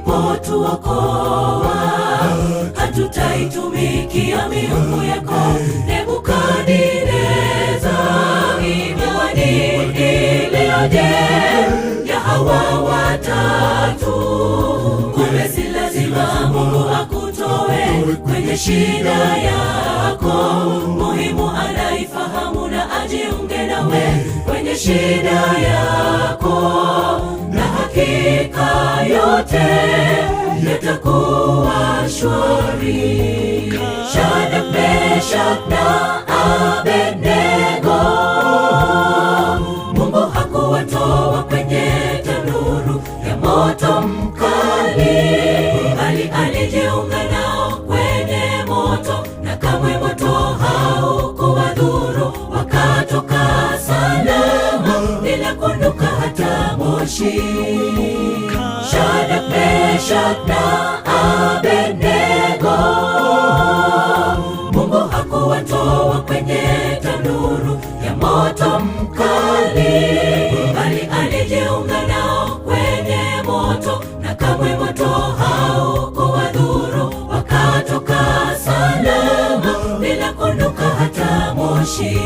ulipotuokoa. Hatutaitumikia miungu yako Nebukadneza. Imani iliyoje ya hawa watatu. Kumbe si lazima Mungu akutoe kwenye shida yako. Muhimu anaifahamu na ajiunge nawe kwenye shida yako, na hakika yote yatakuwa shwari. Shadraka, Meshaki na Abednego, Mungu hakuwatoa kwenye tanuru ya moto mkali, bali alijiunga nao kwenye moto, na kamwe moto haukuwadhuru. Wakatoka salama bila kunuka hata moshi. Shadraka, Meshaki na Abednego, Mungu hakuwatoa kwenye tanuru ya moto mkali, bali alijiunga nao kwenye moto, na kamwe moto haukuwadhuru. Wakatoka salama bila kunuka hata moshi.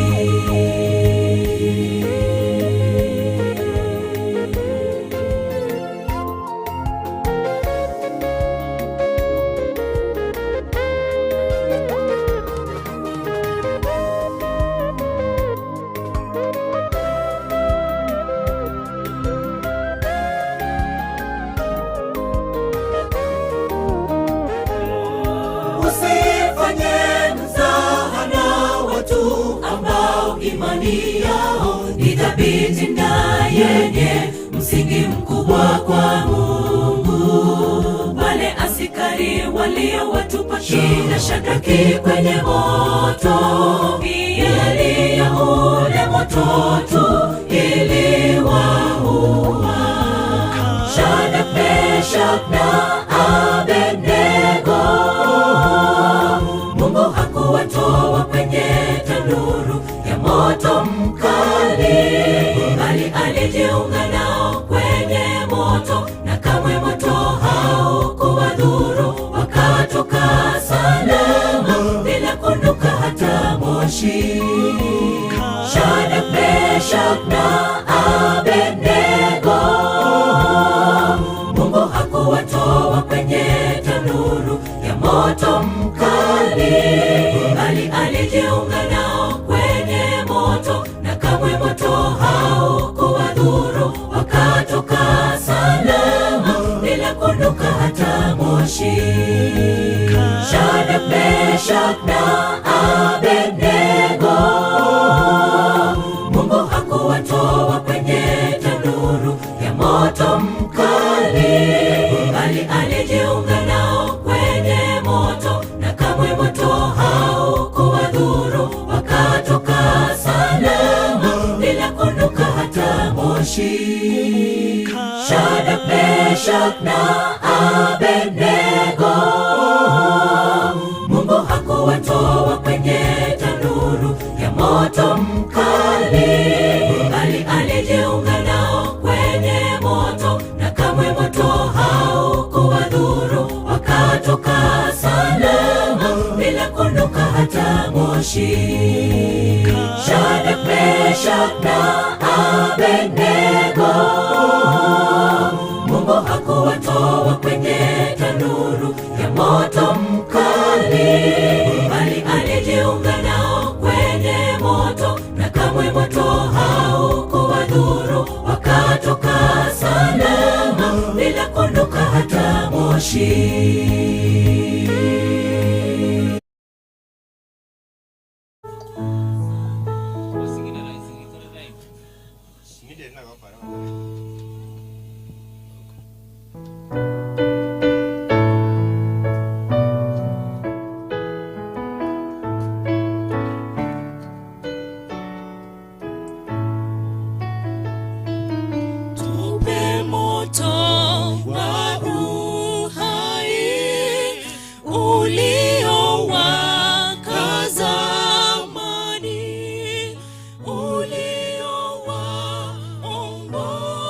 Imani yao ni thabiti na yenye msingi mkubwa kwa Mungu. Wale askari waliowatupa kina Shadraki kwenye moto, miali ya ule moto tu iliwaua. Shadraka, Meshaki na Abednego, Mungu hakuwatoa kwenye tanuru ya moto mkali, bali alijiunga nao kwenye moto, na kamwe moto haukuwadhuru. Wakatoka salama bila kunuka hata moshi. Shadraka, Meshaki na Abednego, Mungu hakuwatoa kwenye tanuru ya moto mkali, bali alijiunga nao kwenye moto, na kamwe moto haukuwadhuru. Wakatoka salama bila kunuka hata moshi. Shadraka, Meshaki na Abednego, Mungu hakuwatoa kwenye tanuru ya moto mkali, bali alijiunga nao kwenye moto, na kamwe moto haukuwadhuru. Wakatoka salama bila kunuka hata moshi. Shadraka, Meshaki na Abednego, Mungu hakuwatoa kwenye tanuru ya moto mkali, bali alijiunga nao kwenye moto, na kamwe moto haukuwadhuru. Wakatoka salama bila kunuka hata moshi. Shadraka, Meshaki na Abednego, Mungu hakuwatoa kwenye tanuru ya moto mkali, bali alijiunga nao kwenye moto, na kamwe moto haukuwadhuru. Wakatoka salama bila kunuka hata moshi. Tupe moto wa uhai uliowaka zamani, uliowaongoza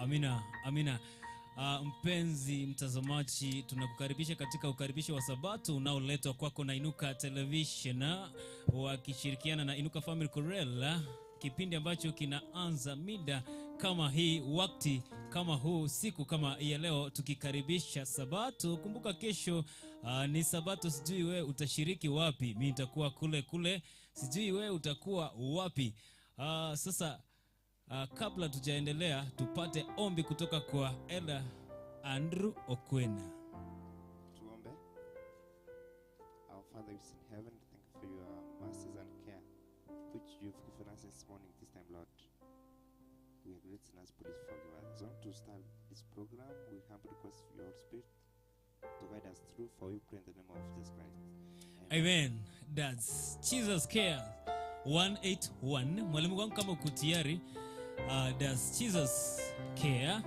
Amina, amina. Mpenzi mtazamaji, tunakukaribisha katika ukaribisho wa Sabato unaoletwa kwako na iNUKA Television wakishirikiana na iNUKA Family Chorale, kipindi ambacho kinaanza mida kama hii, wakati kama huu, siku kama ya leo, tukikaribisha Sabato. Kumbuka kesho ni Sabato, sijui wewe utashiriki wapi. Mimi nitakuwa kule, sijui wewe utakuwa wapi. Sasa kabla tujaendelea, tupate ombi kutoka kwa Elder Andrew Okwena. Tuombe. Our Father who is in heaven, thank you for your mercies and care which you've given us this morning, this time, Lord. We are great sinners, please forgive us. So to start this program, we humbly request for your Spirit to guide us through, for we pray in the name of Jesus Christ. Amen. That's Jesus Care 181. Mwalimu wangu kama uko tayari, does Jesus care?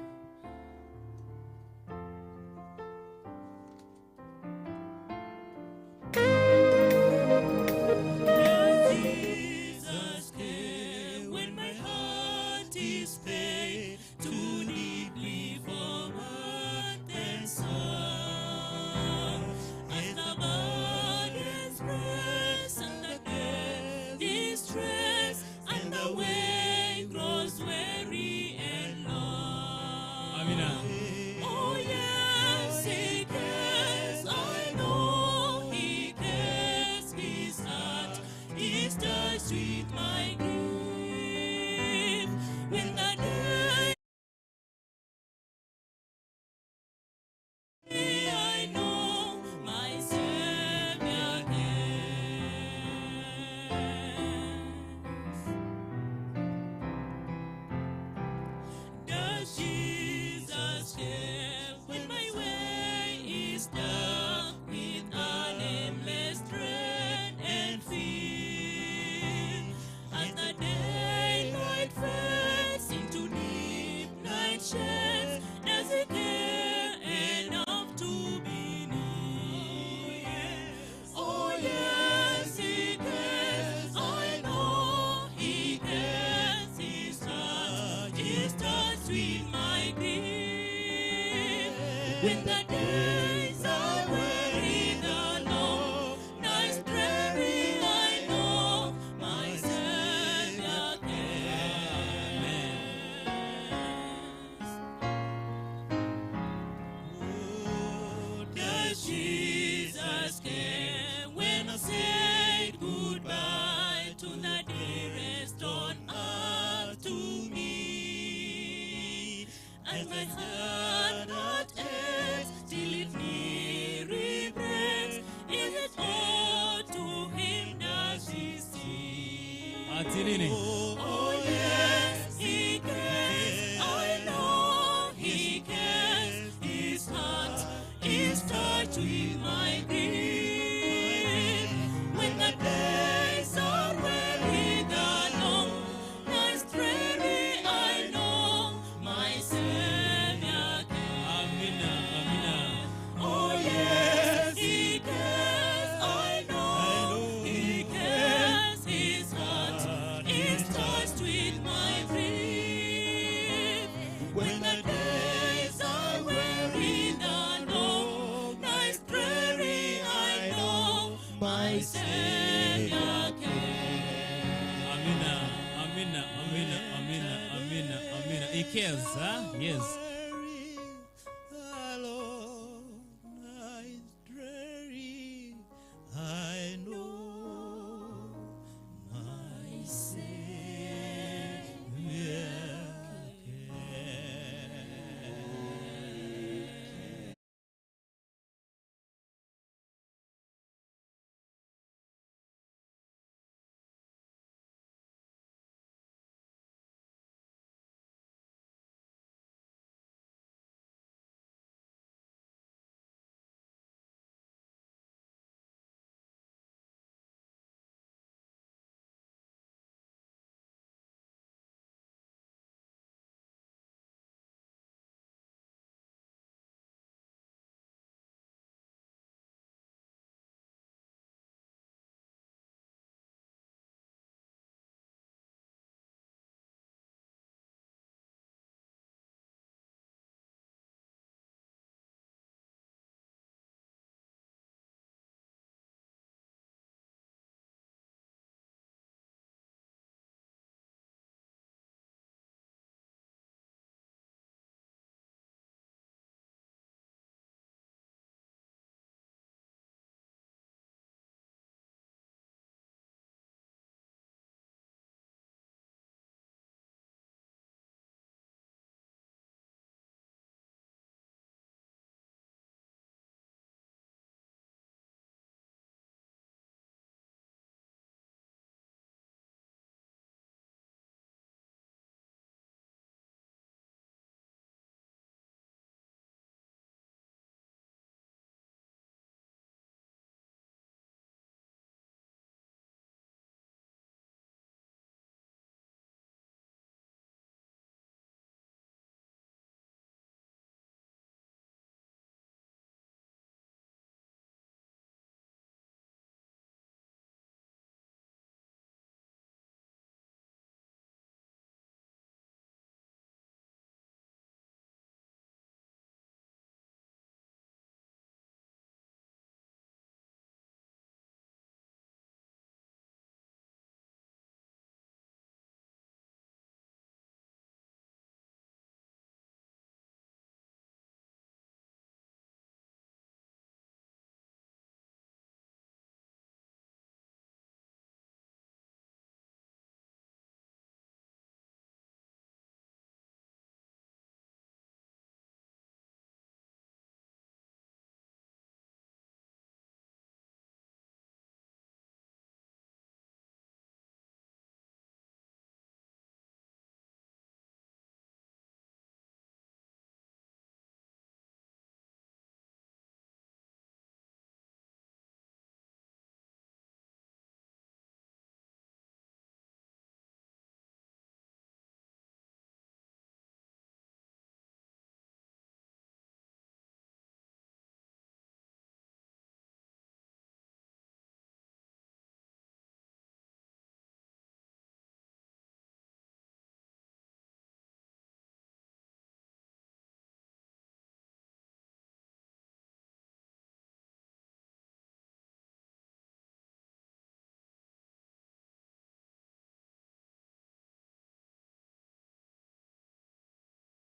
When the days are weary, the long nights dreary, I know my Savior cares. Oh, does Jesus care when I said goodbye to the dearest on earth to me, and my heart not aches till it nearly breaks? Is it all to him does he see? Atinini. Oh yes, he cares. I know he cares. His heart is touched with my grief. When the days are weary, the long nights dreary, I know my Savior cares. Amina, amina. Oh yes, he cares. I know he cares. His heart is touched with my grief. When the days are weary, the long nights dreary, I know my Savior cares. Amina, amina, amina, amina, amina, amina. He cares, huh? Yes.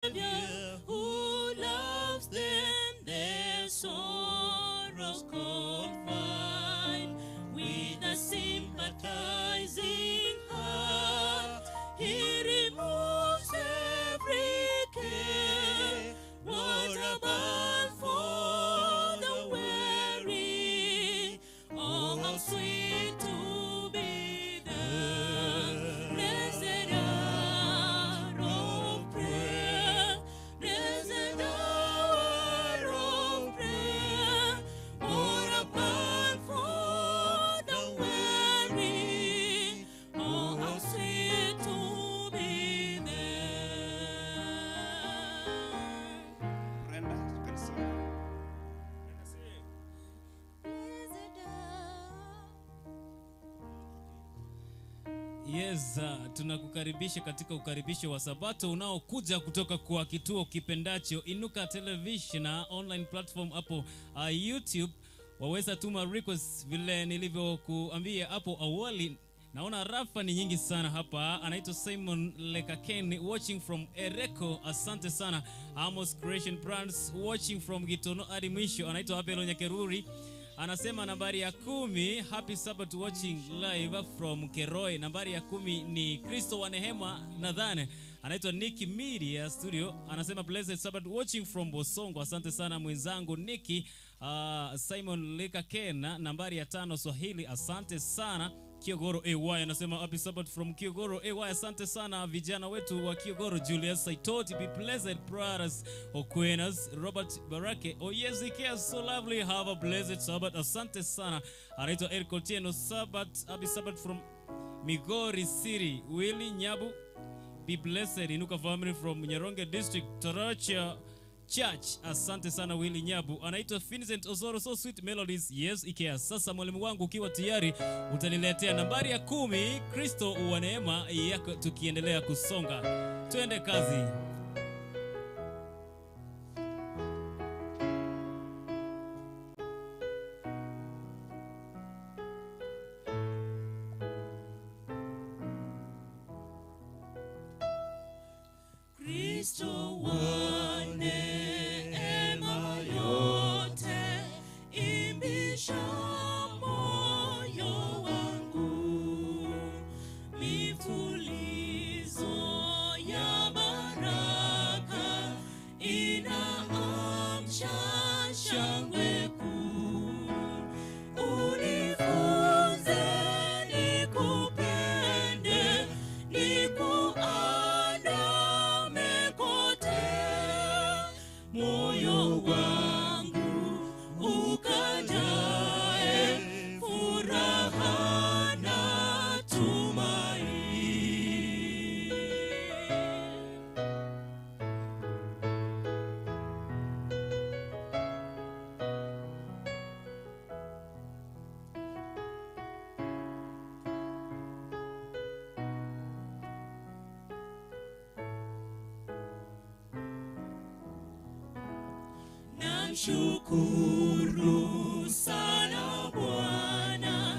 Savior who loves them, their sorrows confide. With a sympathizing heart, He removes every care. What a balm for the weary! Oh, how sweet to be there! Blessed hour of prayer, blessed hour of prayer. What a balm for the weary! Oh, how sweet to be there! Brenda, you can sing. Yes, tunakukaribisha katika ukaribisho wa Sabato unaokuja kutoka kwa kituo kipendacho iNUKA Television na online platform hapo YouTube. Waweza tuma request vile nilivyokuambia hapo awali. Naona rafa ni nyingi sana hapa. Anaitwa Simon Lekaken watching from Ereko. Asante sana. Amos Creation Brands watching from Gitono hadi mwisho. Anaitwa Abelo Nyakeruri. Anasema nambari ya 10, happy Sabbath watching live from Keroi. Nambari ya 10 ni Kristo wa Nehema nadhani. Anaitwa Nikki Media Studio. Anasema blessed Sabbath watching from Bosongo. Asante sana mwenzangu Nikki. Simon Lekaken nambari ya 5 Swahili. Asante sana. Kiogoro AY anasema happy Sabbath from Kiogoro AY. Asante sana vijana wetu wa Kiogoro. Julius Saitoti, be blessed brothers Okwenas, Robert Barake. Oh yes, he cares so lovely. Have a blessed Sabbath. Asante sana. Anaitwa Eric Otieno. Sabbath, happy Sabbath from Migori City. Willie Nyabu, be blessed. iNUKA family from Nyaronge district, Taracha Church. Asante sana Willie Nyabu. Anaitwa Vincent Ozoro, so sweet melodies. Yes, Ikea. Sasa mwalimu wangu ukiwa tayari utaniletea nambari ya 10 Kristo wa Neema yako, tukiendelea kusonga. Twende kazi. Kristo wa neema yote, imbisha moyo wangu, mifulizo ya baraka inaamsha shangwe kuu. Unifunze nikupende, nikuandame kote, moyo wangu ukajae furaha na tumaini. Namshukuru sana Bwana,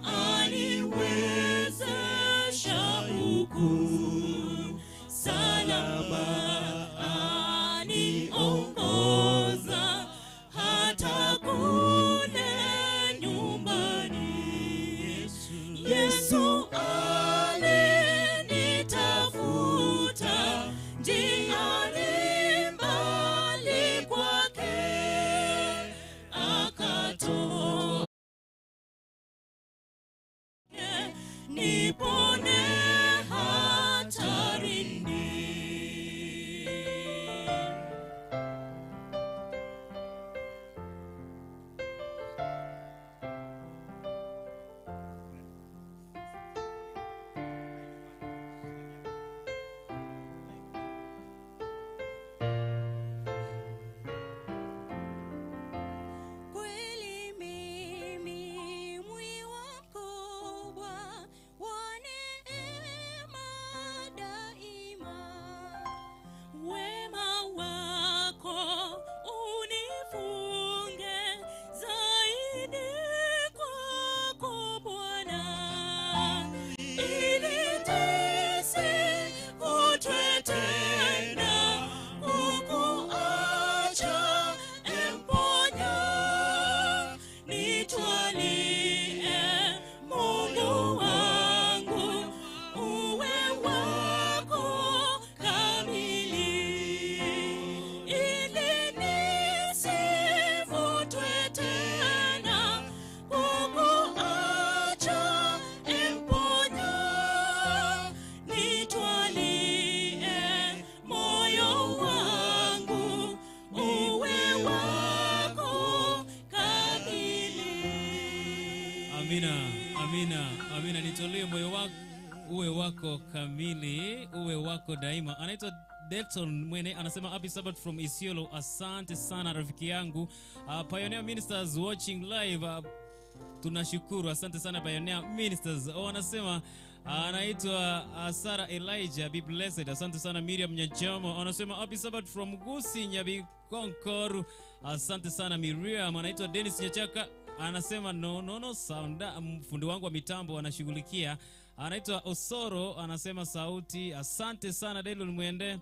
aniwezesha huku salama, aniongoza hata kule nyumbani. Yesu alinitafuta njiani mbali kwake, akatoa nipone hatarini. Kweli mimi mwi wako Bwana, utolee moyo wako, uwe wako kamili, uwe wako daima. Anaitwa Delton Mwene, anasema happy Sabbath from Isiolo. Asante sana rafiki yangu. Pioneer Ministers watching live. Tunashukuru, asante sana Pioneer Ministers. Anasema anaitwa Sarah Elijah, be blessed. Asante sana Miriam Nyachamo, anasema happy Sabbath from Gusi Nyabi Konkoru. Asante sana Miriam. Anaitwa Dennis Nyachaka, anasema no sound, fundi wangu wa mitambo anashughulikia. Anaitwa Osoro, anasema sauti. Asante sana Delon Mwende.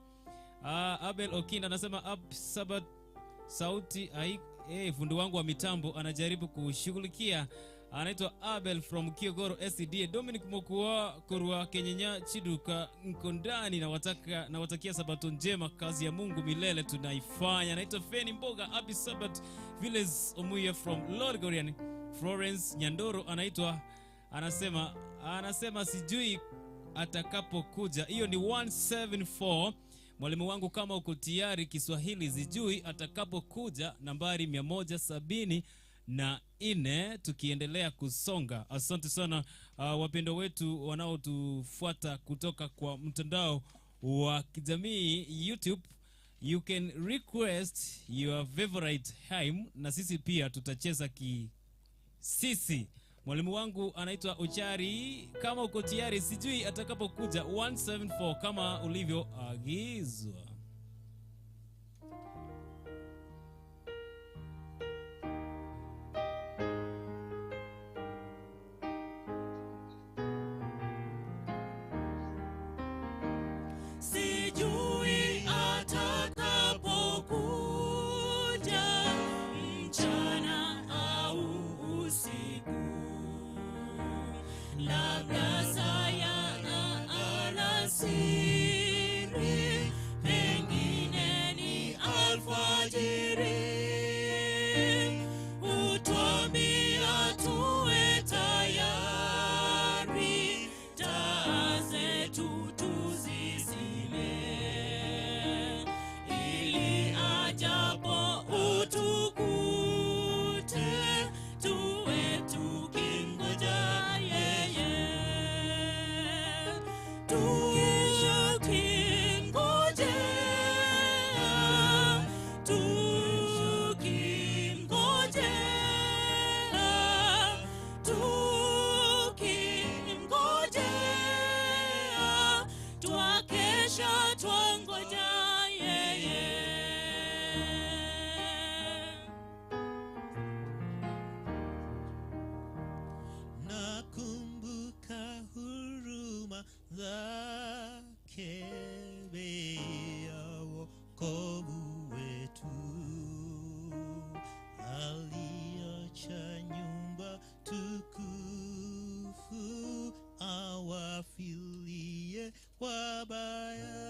Abel Okinda anasema happy Sabbath, sauti fundi wangu wa mitambo anajaribu kushughulikia. Anaitwa Abel from Kiogoro SDA. Dominic Mokua Kurwa Kenyenya Chiduka Nkondani, na watakia Sabato njema, kazi ya Mungu milele tunaifanya. Anaitwa Feni Mboga, happy Sabbath Village Omuya from Lord Gorian. Florence Nyandoro anasema sijui atakapokuja. Hiyo ni 174. Mwalimu wangu kama uko tayari Kiswahili, sijui atakapokuja, nambari 174, tukiendelea kusonga. Asante sana wapendo wetu wanaotufuata kutoka kwa mtandao wa kijamii YouTube. You can request your favorite hymn na sisi pia tutacheza sisi. Mwalimu wangu anaitwa Uchari, kama uko tayari, sijui atakapokuja, 174 kama ulivyoagizwa. Sijui atakapokuja mchana au usiku, labda saa ya alasiri, pengine ni alfajiri. Utuambia tuwe tayari, taa zetu tuzizime, ili ajapo utukute tuwe tukingoja yeye, twakesha twangoja yeye. Nakumbuka huruma zake, bei ya wokovu wetu. Aliacha nyumba tukufu, awafilie wabaya.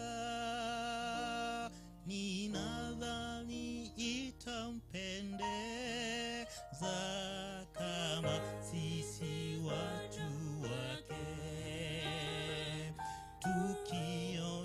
Ninadhani itampendeza kama sisi watu wake, tukio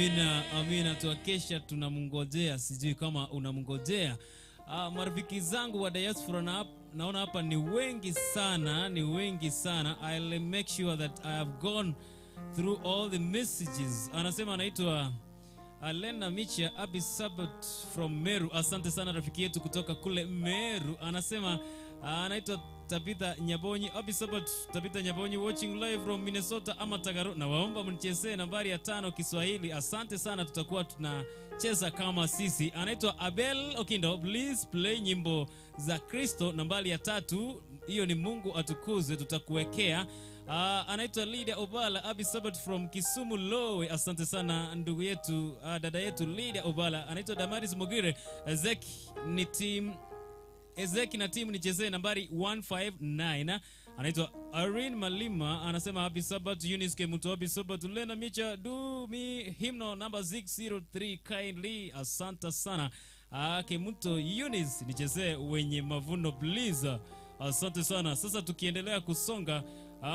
Amina, tuakesha tunamngojea, sijui kama unamngojea. Marafiki zangu wa diaspora naona hapa ni wengi sana. I'll make sure that I have gone through all the messages. Anasema anaitwa Alena Micha Abi Sabat from Meru. Asante sana rafiki yetu kutoka kule Meru. Anasema anaitwa Tabitha Nyabonyi Abi Sabat. Tabitha Nyabonyi watching live from Minnesota ama Tagaro. Na waomba mnichezee nambari ya 5 Kiswahili. Asante sana, tutakuwa tunacheza kama sisi. Anaitwa Abel Okindo, please play nyimbo za Kristo nambari ya 3. Hiyo ni Mungu atukuzwe, tutakuwekea. Anaitwa Lydia Obala Abi Sabat from Kisumu Lowe. Asante sana ndugu yetu, dada yetu Lydia Obala. Anaitwa Damaris Mogire. Ezeki na team nichezee nambari 159. Anaitwa Irene Malima, anasema Happy Sabbath. Eunice Kemuto Happy Sabbath. Lena Micha do me hymnal number 603 kindly. Asante sana Kemuto Eunice, nichezee wenye mavuno please. Asante sana. Sasa tukiendelea kusonga,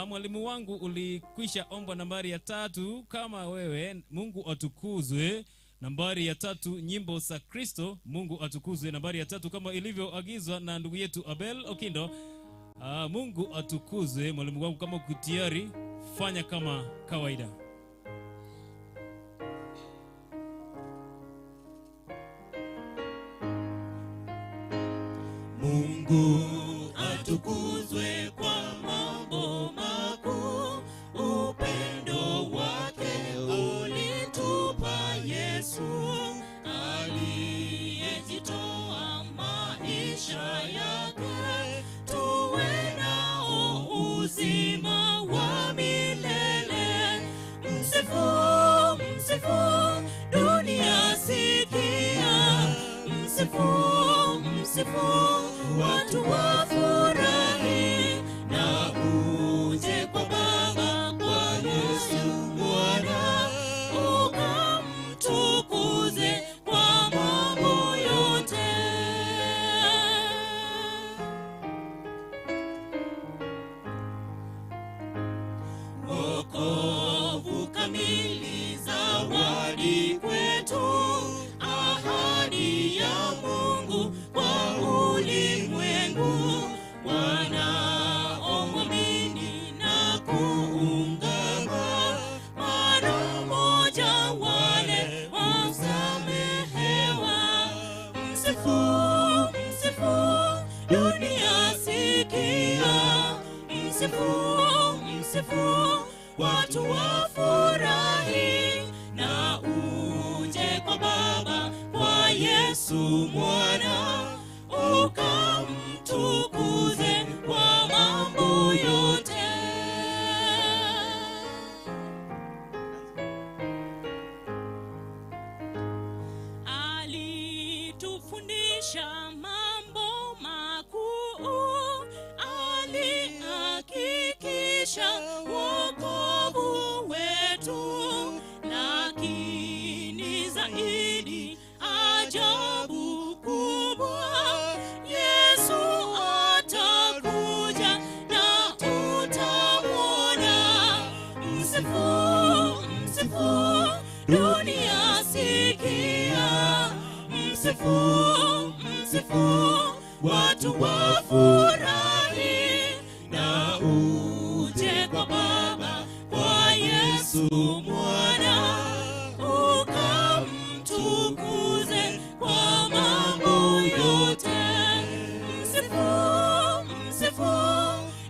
mwalimu wangu ulikwisha omba nambari ya 3 kama wewe. Mungu atukuzwe nambari ya 3, nyimbo za Kristo. Mungu atukuzwe nambari ya 3 kama ilivyoagizwa na ndugu yetu Abel Okindo. Mungu atukuzwe. Mwalimu wangu, kama uko tayari, fanya kama kawaida. Mungu atukuzwe kwa mambo makuu, upendo wake ulitupa Yesu, aliyejitoa maisha yake, tuwe nao uzima wa milele. Msifu, msifu, dunia sikia, msifu, msifu, watu wafurahi, na uje kwa Baba, kwa Yesu Bwana, ukamtukuze kwa mambo yote. Wokovu kamili zawadi kwetu, ahadi ya Mungu kwa ulimwengu, wanaomwamini na kuungama, mara moja wale wasamehewa. Msifu, msifu, dunia sikia, msifu, msifu, watu wafurahi, na uje kwa Baba, kwa Yesu Mwana, ukamtukuze kwa mambo yote. Alitufundisha mambo makuu, alihakikisha wokovu wetu, lakini zaidi ajabu kubwa, Yesu atakuja na utamwona. Msifu, msifu, dunia sikia, msifu, msifu, watu wafurahi, na uje kwa Baba, kwa Yesu Mwana, ukamtukuze kwa mambo yote. Msifu, msifu,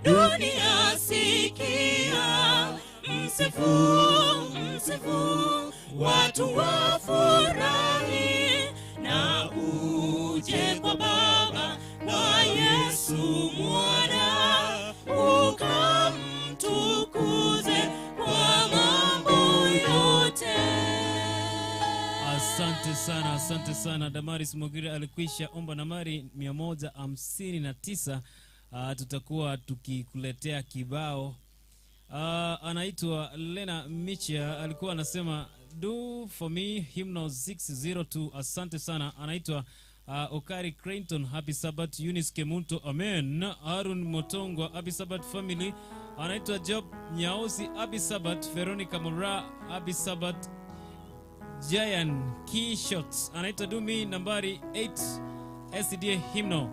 dunia sikia, msifu, msifu, watu wafurahi, na uje kwa Baba, kwa Yesu Mwana, ukamtukuze kwa mambo yote. Asante sana. Damaris Mogire alikwisha omba nambari 159. Tutakuwa tukikuletea kibao. Anaitwa Lena Micha, alikuwa anasema do for me hymnal 602. Asante sana. Anaitwa Okari Creighton Happy Sabbath. Eunice Kemunto amen. Arun Motongwa Happy Sabbath family. Anaitwa Job Nyausi Happy Sabbath. Veronica Mura Happy Sabbath. Giant Key Shots anaitwa Dumi nambari 8 SDA Hymno.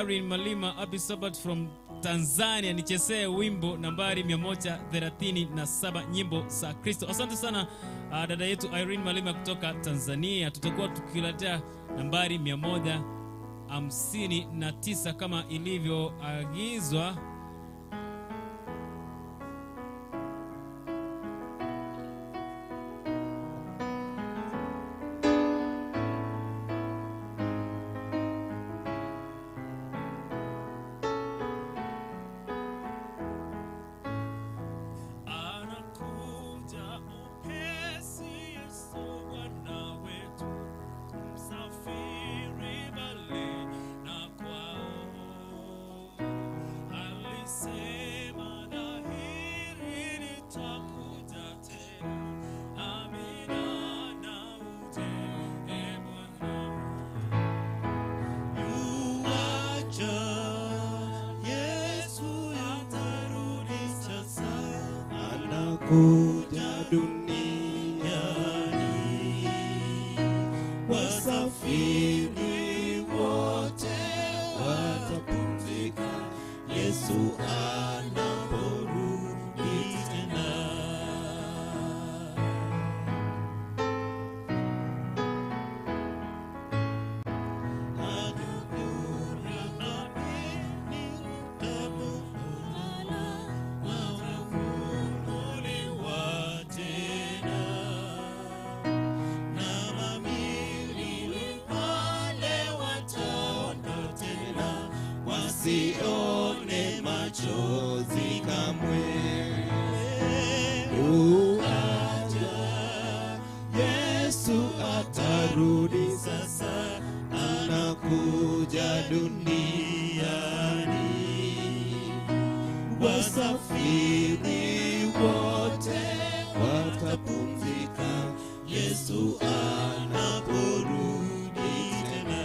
Irene Malima Happy Sabbath from Tanzania, nichezee wimbo nambari 137 nyimbo za Kristo. Asante sana dada yetu Irene Malima kutoka Tanzania. Tutakuwa tukiletea nambari 159 kama ilivyoagizwa. kuja duniani, wasafiri wote watapumzika Yesu anaporudi tena. Sione machozi kamwe. Uaja, Yesu atarudi sasa, anakuja duniani. Wasafiri wote watapumzika Yesu anaporudi tena.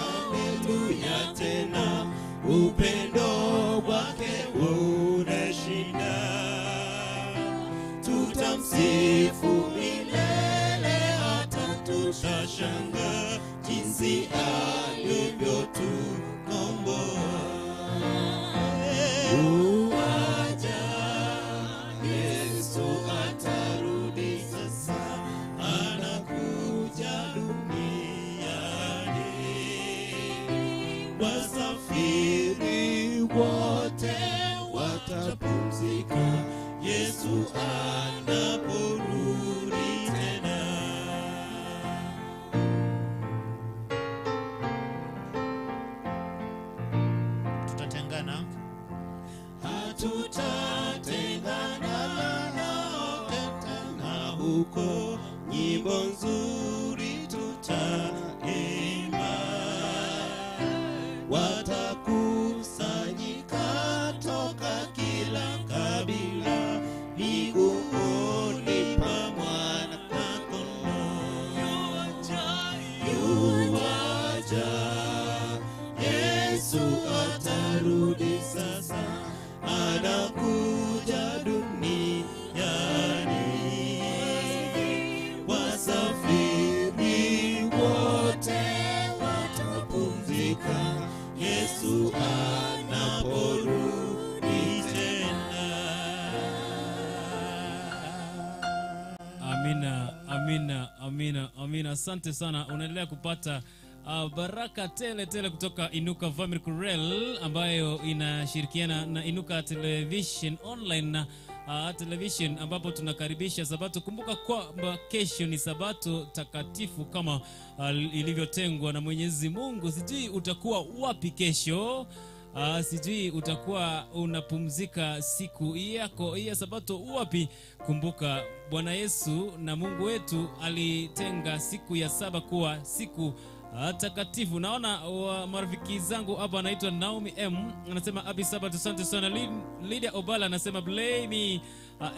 Haleluya tena, upendo wake unashinda. Tutamsifu milele hata tutashangaa jinsi alivyotukomboa. Uaja, Yesu atarudi sasa, anakuja duniani. Wasafiri wote watapumzika Yesu anaporudi tena. Tutatengana, hatutatengana nao tena huko, nyimbo nzuri tutaimba. Watakusanyika toka kila kabila miguuni pa Mwana-Kondoo. Yuaja, Yesu atarudi sasa, anakuja duniani. Wasafiri wote watapumzika Yesu anaporudi tena. Amina, amina, amina, amina. Asante sana. Unaendelea kupata baraka tele tele kutoka iNUKA Family Chorale ambayo inashirikiana na iNUKA Television Online na television, ambapo tunakaribisha Sabato. Kumbuka kwamba kesho ni Sabato takatifu kama ilivyotengwa na Mwenyezi Mungu. Sijui utakuwa wapi kesho. Sijui utakuwa unapumzika siku yako ya Sabato wapi. Kumbuka Bwana Yesu na Mungu wetu alitenga siku ya saba kuwa siku takatifu. Naona marafiki zangu hapa, anaitwa Naomi M anasema Happy Sabbath, asante sana. Lydia Obala anasema play me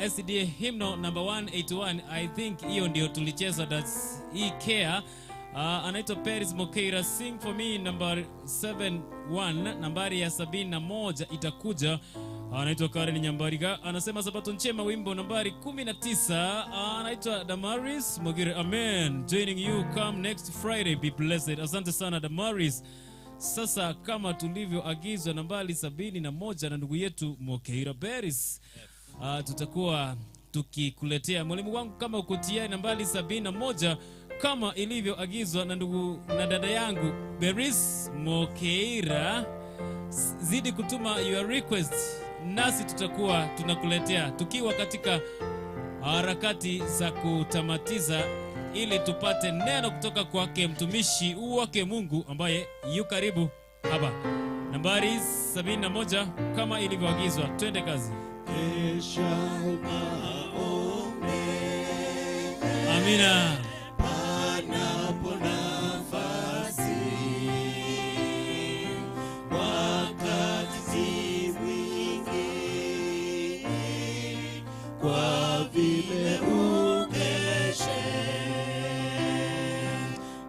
SDA hymno number 181. I think hiyo ndio tulicheza, that's care. anaitwa Paris Mokeira, sing for me number 71, nambari ya 71 itakuja. Anaitwa Karen Nyambariga, anasema Sabato njema, wimbo nambari 19. Anaitwa Damaris Mogire, amen, joining you, come next Friday, be blessed. Asante sana Damaris. Sasa kama tulivyoagizwa nambari 71 na ndugu yetu Mokeira Paris, tutakuwa tukikuletea mwalimu wangu kama ukutia nambari 71 kama ilivyoagizwa na ndugu na dada yangu Paris Mokeira. Zidi kutuma your request, nasi tutakuwa tunakuletea tukiwa katika harakati za kutamatiza, ili tupate neno kutoka kwake mtumishi wake Mungu ambaye yu karibu hapa. Nambari 71 kama ilivyoagizwa, twende kazi. Amina. Panapo nafasi, wakati si mwingi, kwa vile ukeshe,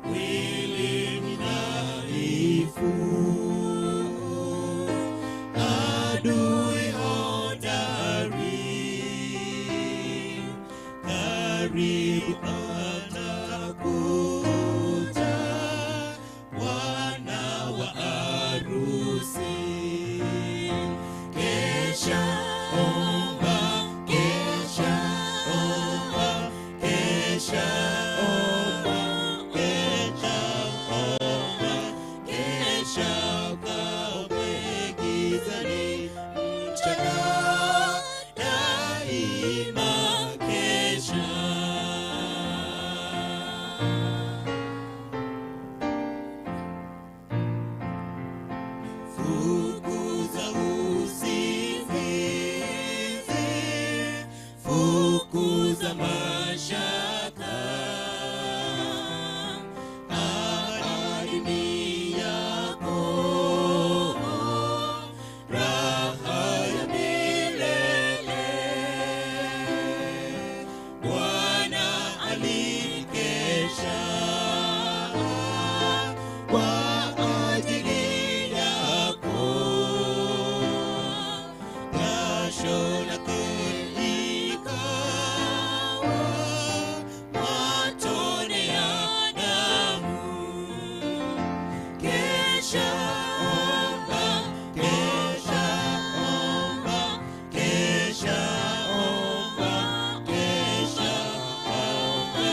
mwili ni dhaifu, adui hodari, karibu anakuja, Bwana wa harusi. Kesha omba, kesha omba, kesha omba, kesha omba, kesha kaombe gizani mchana daima, kesha. Fukuza usingizi, fukuza mashaka, ahadi yako, raha ya milele. Bwana alikesha kwa ajili yako, jasho lake likawa matone ya damu. Kesha omba, kesha omba, kesha omba, kesha omba,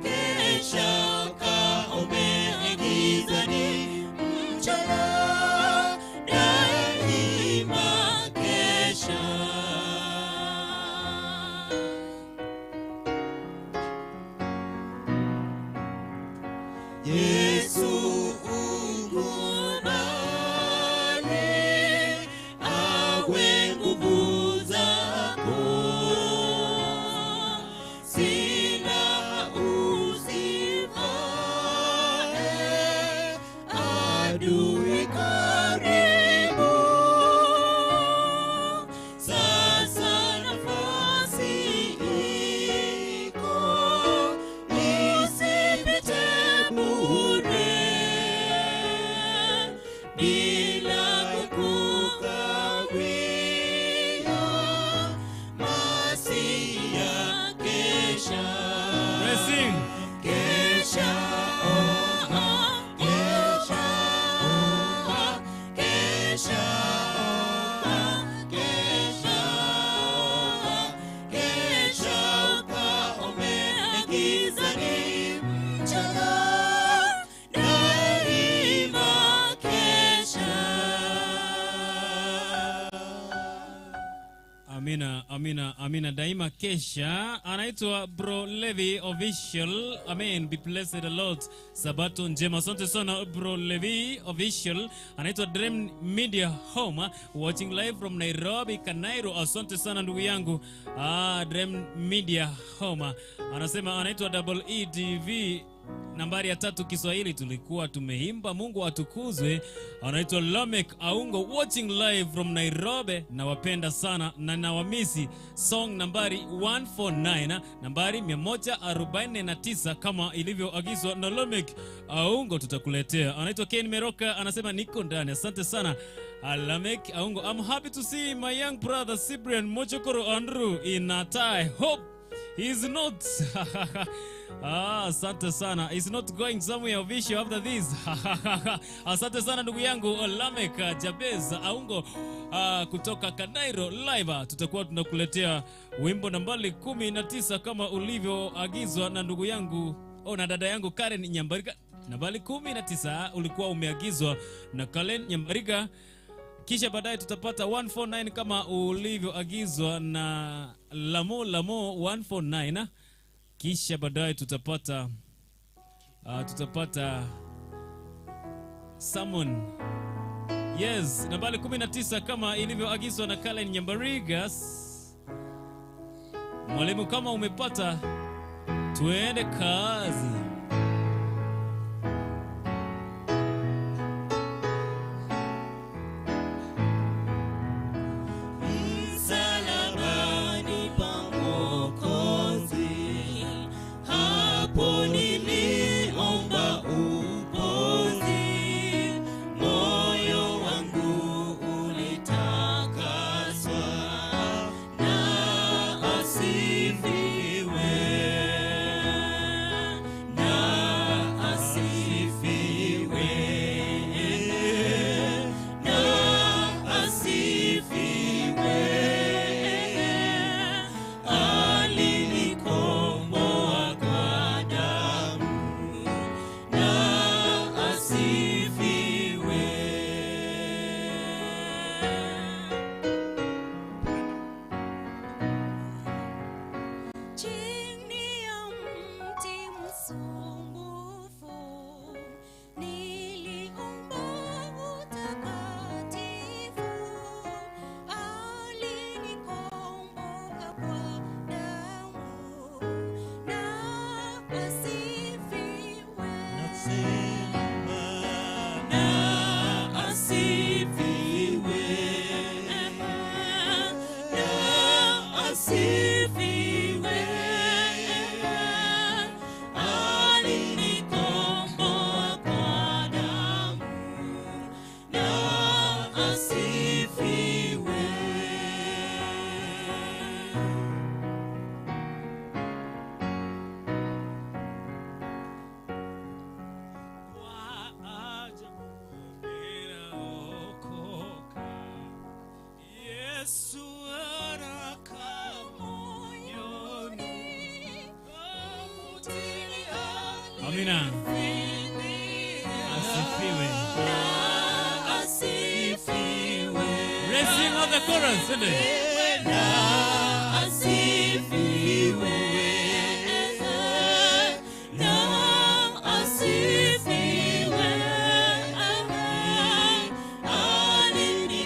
kesha kaombe gizani mchana daima, kesha. Yesu ungubali, awe nguvu zako, sina usifae, adui karibu. Sasa nafasi iko, isipite bure, bila kukawia, Masia kesha. Blessing. Kesha omba, kesha omba, kesha omba, kesha omba, kesha kaombe gizani mchana daima, kesha. Amina, amina, amina, daima kesha. Anaitwa Bro Levi Official, amen, be blessed the Lord. Sabato njema, asante sana Bro Levi Official. Anaitwa Dream Media Home, watching live from Nairobi, Kanairo. Asante sana ndugu yangu, Dream Media Home. Anasema anaitwa Double EDV nambari ya 3 Kiswahili tulikuwa tumeimba Mungu atukuzwe. Anaitwa Lamek Aungo, watching live from Nairobi. Nawapenda sana na nawamisi. Song nambari 149, nambari 149 kama ilivyoagizwa na Lamek Aungo tutakuletea. Anaitwa Ken Meroka, anasema niko ndani. Asante sana Lamek Aungo. I'm happy to see my young brother Cyprian Mochokoro Andrew in Natai. Hope he's not asante sana. He's not going somewhere official after this. Asante sana ndugu yangu Lamek Jabez Aungo kutoka Kanairo live. Tutakuwa tunakuletea wimbo nambari 19 kama ulivyoagizwa na ndugu yangu na dada yangu Karen Nyambariga. Nambari 19 ulikuwa umeagizwa na Karen Nyambariga. Kisha baadaye tutapata 149 kama ulivyoagizwa na Lamo 149. Kisha baadaye tutapata Summon. Yes, nambari 19 kama ilivyoagizwa na Kalen Nyambarigas. Mwalimu, kama umepata, tuende kazi. Msalabani pa Mwokozi, hapo niliomba upozi, moyo wangu ulitakaswa, na asifiwe, na asifiwe, na asifiwe. Alinikomboa kwa damu, na asifiwe. Chini ya mti msumbufu niliomba utakatifu, alinikomboa kwa damu, na asifiwe, na asifiwe, na asifiwe. Alinikomboa kwa damu, na asifiwe. Yesu anakaa moyoni, Amina. Asifiwe. na asifiwe. Let's sing all the chorus, isn't it? Na asifiwe, na asifiwe.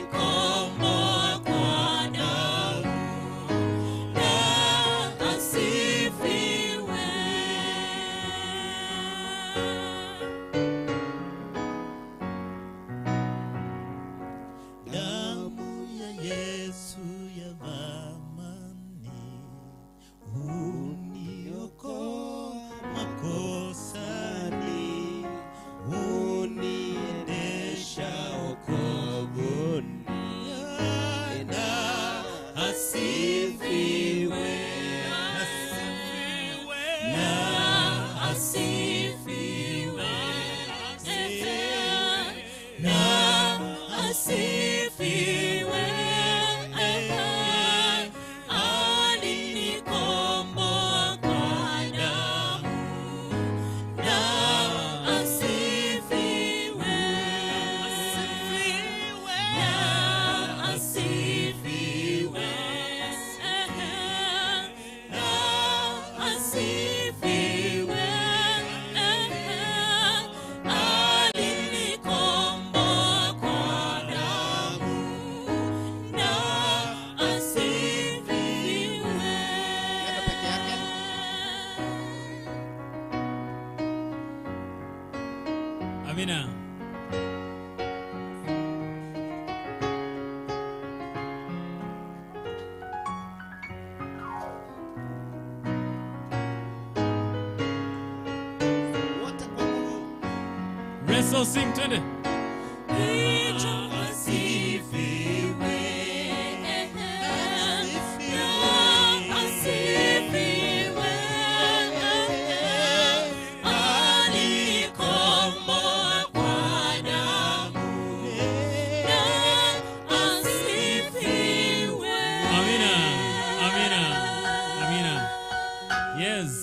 Alinikomboa kwa damu, na asifiwe. Damu ya Yesu yavaa Amina. Let's all sing, twende.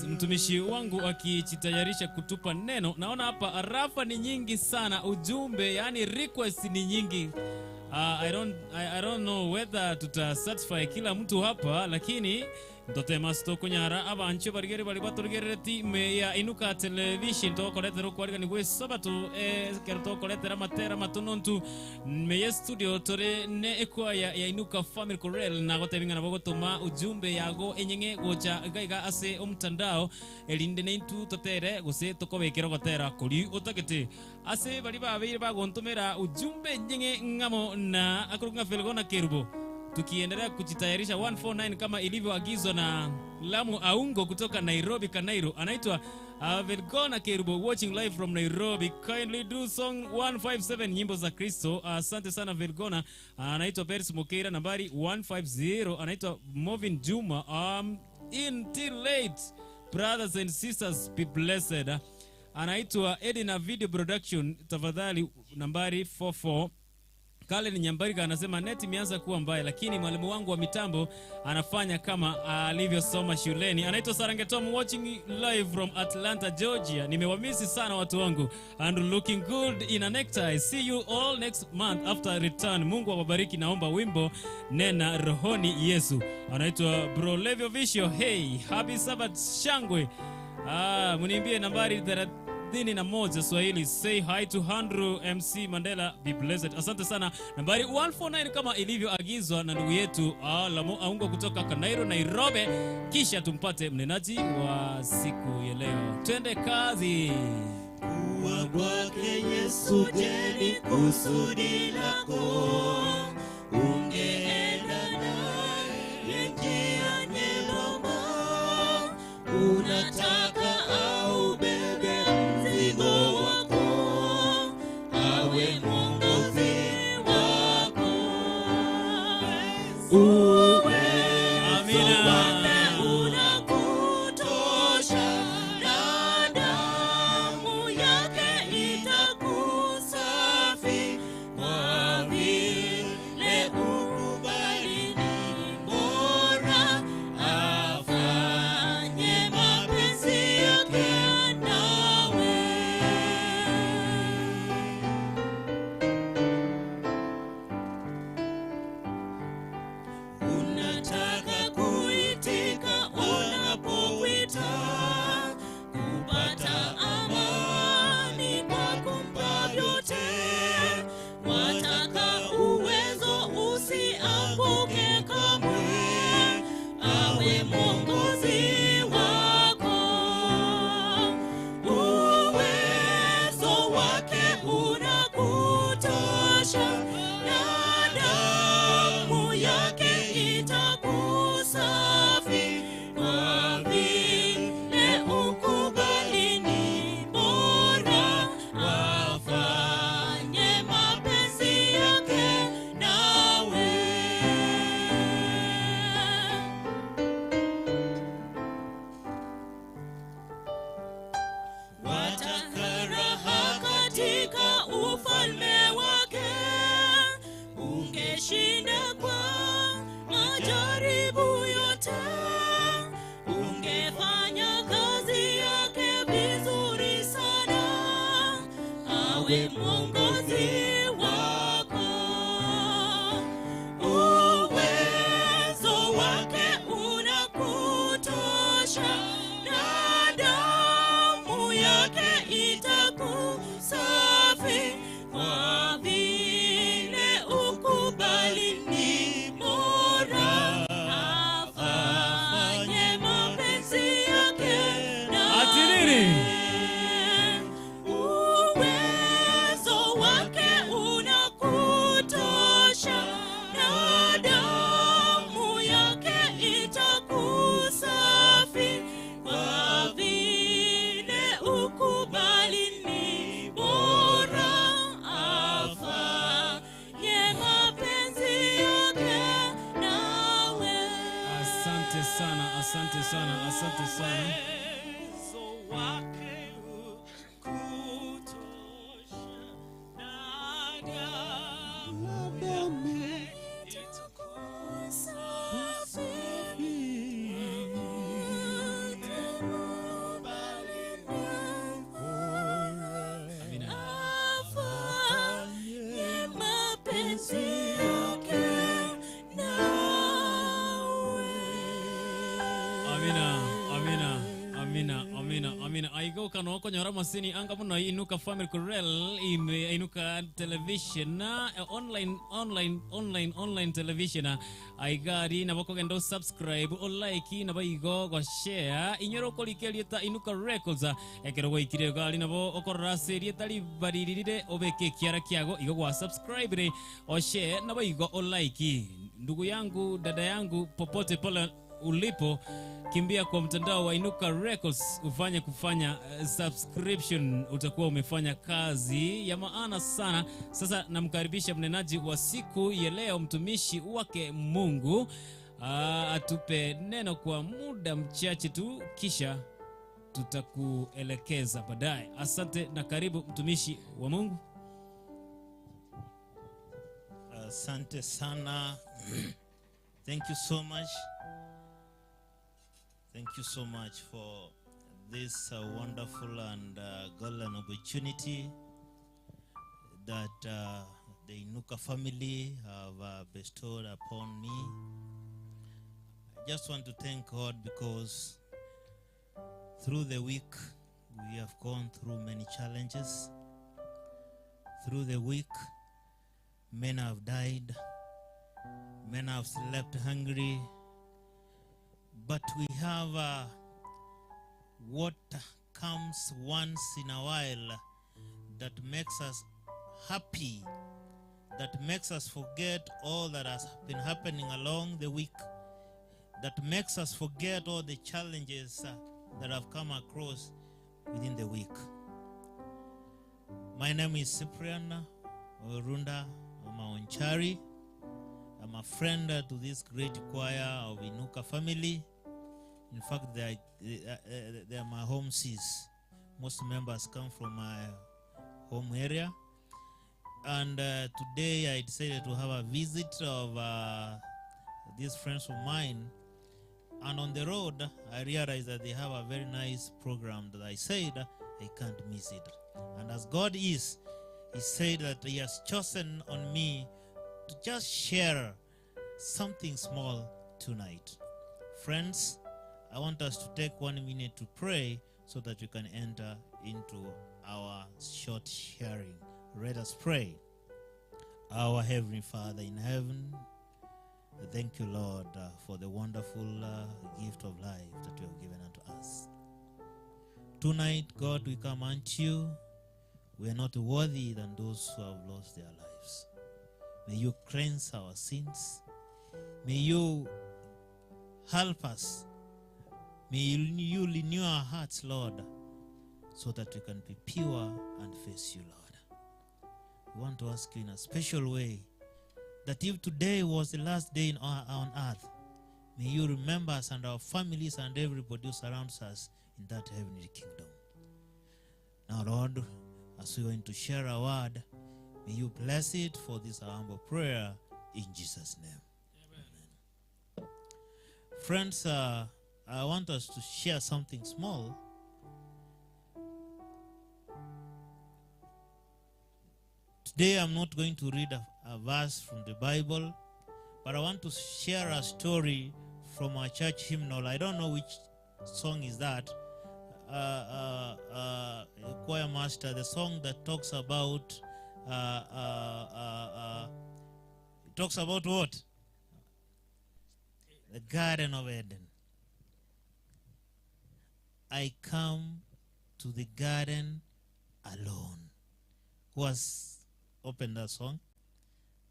Mtumishi wangu akijitayarisha kutupa neno. Naona hapa arafa ni nyingi sana, ujumbe yani request ni nyingi. I don't know whether tutasatisfy kila mtu hapa, lakini ndote masto kunyara aba ancho barigere bali baturigere time ya iNUKA television to koletero kwariga ni sabatu kerto koletera matera matunontu me studio tore ne ekwa ya iNUKA family corel na gotebinga na bogotuma ujumbe yago enyenge gocha gaiga ase omtandao elinde neintu totere gose tokobekero gotera kuri otagete ase bali babiri bagontumera ujumbe nyenge ngamo na akurunga felgona kerubo. Tukiendelea kujitayarisha 149 kama ilivyoagizwa na Lamu Aungo kutoka Nairobi Kanairo. Anaitwa Velgona Kerubo, watching live from Nairobi. Kindly do song 157 nyimbo za Kristo. Asante sana Velgona. Anaitwa Peris Mokeira nambari 150. Anaitwa Movin Juma. Until late brothers and sisters be blessed. Anaitwa Edina Video Production tafadhali nambari 44. Kale ni Nyambariga anasema neti imeanza kuwa mbaya, lakini mwalimu wangu wa mitambo anafanya kama alivyosoma shuleni. Anaitwa Sarangetom, watching live from Atlanta, Georgia. Nimewamisi sana watu wangu. And looking good in a necktie. See you all next month after return. Mungu awabariki. Naomba wimbo Nena Rohoni Yesu. Anaitwa Bro Levio Visio. Hey, happy Sabbath shangwe. Muniambie nambari 31 Swahili. Say hi to Andrew MC Mandela, be blessed. Asante sana. Nambari 149 kama ilivyoagizwa na ndugu yetu Lamu Aungo kutoka Kanairo Nairobi. Kisha tumpate mnenaji wa siku ya leo. Twende kazi. Kuwa kwake Yesu jeni kusudi lako, ungeenda naye njia nyembamba. Unataka au bebe mzigo wako, awe mwongozi wako. Uwezo wake unakutosha, na damu yake itakusafi. Kwa vile ukubali ni bora, afanye mapenzi yake nawe. Unataka kuitika unapowita, kupata amani kwa kumpa vyote. Wataka uwezo usianguke kamwe, awe mwongozi wako. Uwezo wake unakutosha, na damu yake itakusafi. Kwa vile ukubali ni bora, afanye mapenzi yake nawe. Wataka raha katika ufalme wake, ungeshinda kwa majaribu yote. Ungefanya kazi yake vizuri sana, awe mwongozi wako. Uwezo wake unakutosha, na damu yake itakusafi. Kwa vile ukubali ni bora, afanye mapenzi yake nawe. Atiriri. amina aigo kano konyora masini anga muno inuka family corel ime inuka television na online television aigari na bako gendo subscribe o like na baigo go share inyoro kolikelieta inuka records ekero go ikire gali na bo okorra serie tali baririre obeke kiara kiago igo wa subscribe re o share na baigo o like. Ndugu yangu, dada yangu, popote pale ulipo, kimbia kwa mtandao wa iNUKA Records kufanya subscription. Utakuwa umefanya kazi ya maana sana. Sasa namkaribisha mnenaji wa siku ya leo, mtumishi wake Mungu, atupe neno kwa muda mchache tu, kisha tutakuelekeza baadaye. Asante na karibu mtumishi wa Mungu. Asante sana. Thank you so much. Thank you so much for this wonderful and golden opportunity that the iNUKA family have bestowed upon me. I just want to thank God because through the week we have gone through many challenges. Through the week, men have died, men have slept hungry, but we have what comes once in a while that makes us happy, that makes us forget all that has been happening along the week, that makes us forget all the challenges that have come across within the week. My name is Cyprian Orunda Maonchari. I'm a friend to this great choir of iNUKA family. In fact, they are my home sis. Most members come from my home area. And today I decided to have a visit of these friends of mine. And on the road, I realized that they have a very nice program that I said I can't miss it. And as God is, He said that He has chosen on me to just share something small tonight. Friends, I want us to take 1 minute to pray so that we can enter into our short sharing. Let us pray. Our Heavenly Father in heaven, thank you, Lord, for the wonderful gift of life that you have given unto us. Tonight, God, we come unto you. We are not worthy than those who have lost their lives. May you cleanse our sins. May you help us. May you renew our hearts, Lord, so that we can be pure and face you, Lord. We want to ask you in a special way that if today was the last day on earth, may you remember us and our families and everybody who surrounds us in that heavenly kingdom. Now, Lord, as we are going to share our word, may you bless it for this humble prayer in Jesus' name. Amen. Friends, I want us to share something small. Today I'm not going to read a verse from the Bible, but I want to share a story from our church hymnal. I don't know which song is that. Choir master, the song that talks about what? The Garden of Eden. I come to the garden alone. Who has opened that song?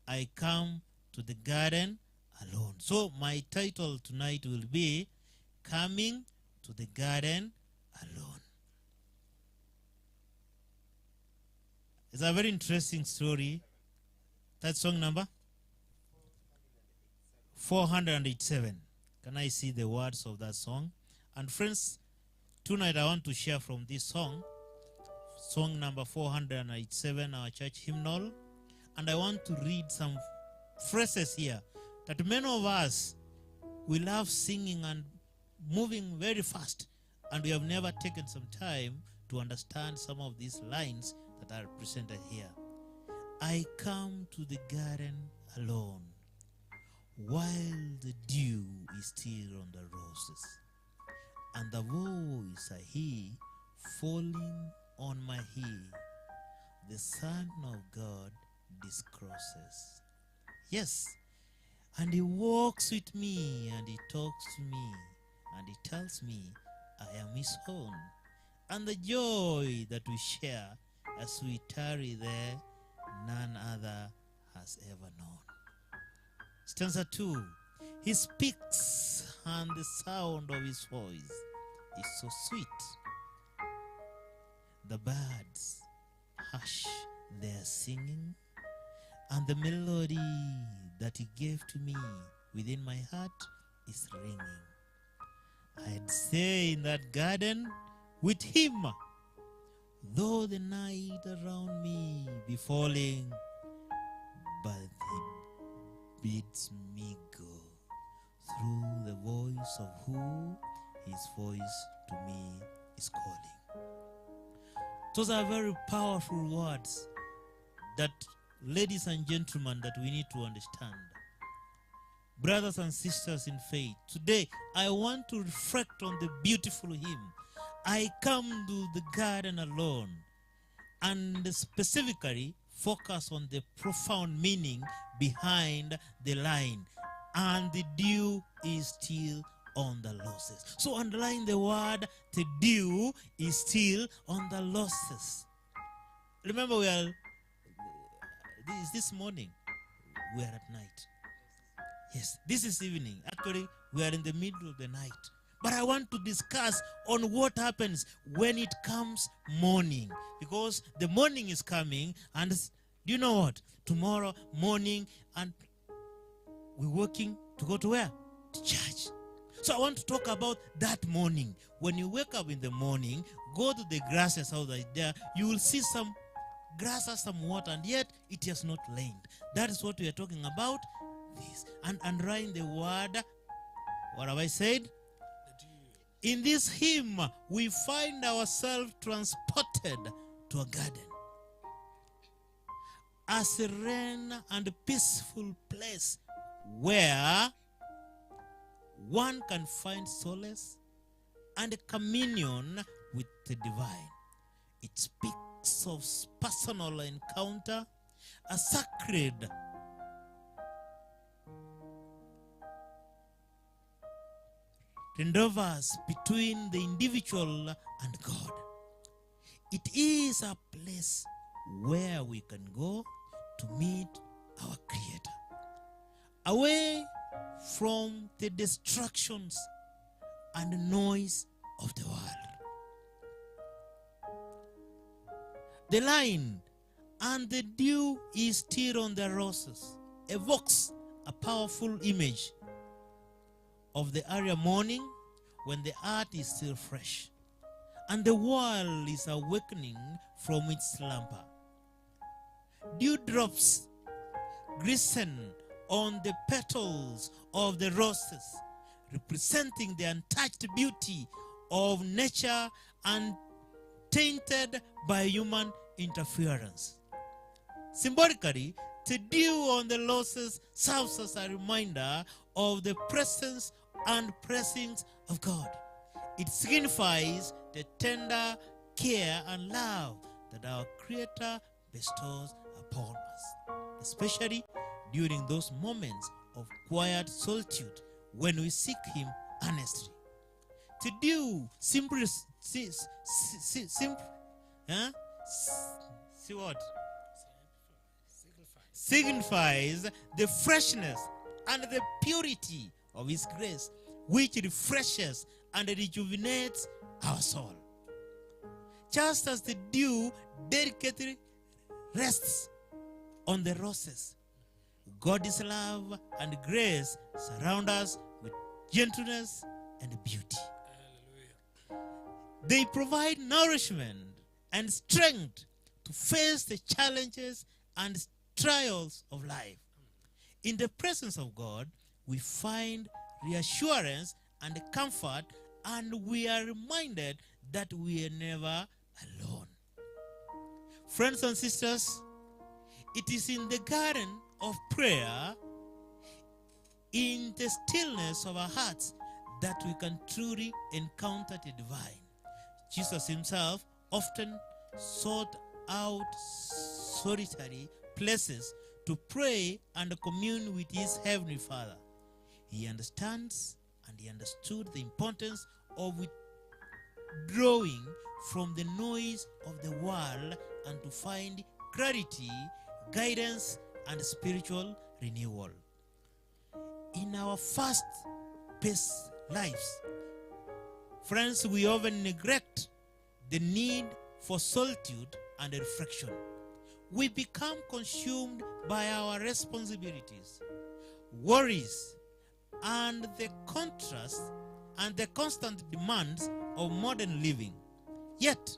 I come to the garden alone. So my title tonight will be Coming to the Garden Alone. It's a very interesting story. That song number? 487. Can I see the words of that song? And friends, tonight I want to share from this song, song number 487, our church hymnal. And I want to read some phrases here that many of us, we love singing and moving very fast, and we have never taken some time to understand some of these lines that are presented here. I come to the garden alone, while the dew is still on the roses. and the voice I hear falling on my ear, the Son of God discourses. Yes, and he walks with me, and he talks to me, and he tells me I am his own, and the joy that we share as we tarry there, none other has ever known. Stanza 2. He speaks, and the sound of his voice is so sweet. The birds hush their singing, and the melody that he gave to me within my heart is ringing. I'd stay in that garden with him, though the night around me be falling, but he bids me go through the voice of who his voice to me is calling. Those are very powerful words that, ladies and gentlemen, that we need to understand. Brothers and sisters in faith, today I want to reflect on the beautiful hymn, I come to the garden alone, and specifically focus on the profound meaning behind the line, and the dew is still on the losses. So underline the word, the dew is still on the losses. Remember, this morning, we are at night. Yes, this is evening. Actually, we are in the middle of the night. But I want to discuss on what happens when it comes morning. Because the morning is coming, and do you know what? Tomorrow morning, and we're working to go to where? To church. So I want to talk about that morning. When you wake up in the morning, go to the grasses out there, you will see some grasses, some water, and yet it has not rained. That is what we are talking about. This. And underline the word, what have I said? In this hymn, we find ourselves transported to a garden, a serene and peaceful place where one can find solace and communion with the divine. It speaks of personal encounter, a sacred rendezvous between the individual and God. It is a place where we can go to meet our Creator, away from the distractions and noise of the world. The line, and the dew is still on the roses, evokes a powerful image of the early morning when the earth is still fresh and the world is awakening from its slumber. Dewdrops glisten on the petals of the roses, representing the untouched beauty of nature untainted by human interference. Symbolically, the dew on the roses serves as a reminder of the presence and presence of God. It signifies the tender care and love that our Creator bestows upon us, especially during those moments of quiet solitude when we seek Him earnestly. The dew simply signifies the freshness and the purity of His grace, which refreshes and rejuvenates our soul. Just as the dew delicately rests on the roses, God's love and grace surround us with gentleness and beauty. Hallelujah. They provide nourishment and strength to face the challenges and trials of life. In the presence of God, we find reassurance and comfort, and we are reminded that we are never alone. Friends and sisters, it is in the garden of prayer, in the stillness of our hearts, that we can truly encounter the divine. Jesus himself often sought out solitary places to pray and commune with his heavenly Father. He understands and he understood the importance of withdrawing from the noise of the world and to find clarity, guidance, and spiritual renewal. In our fast-paced lives, friends, we often neglect the need for solitude and reflection. We become consumed by our responsibilities, worries, and the contrast and the constant demands of modern living. Yet,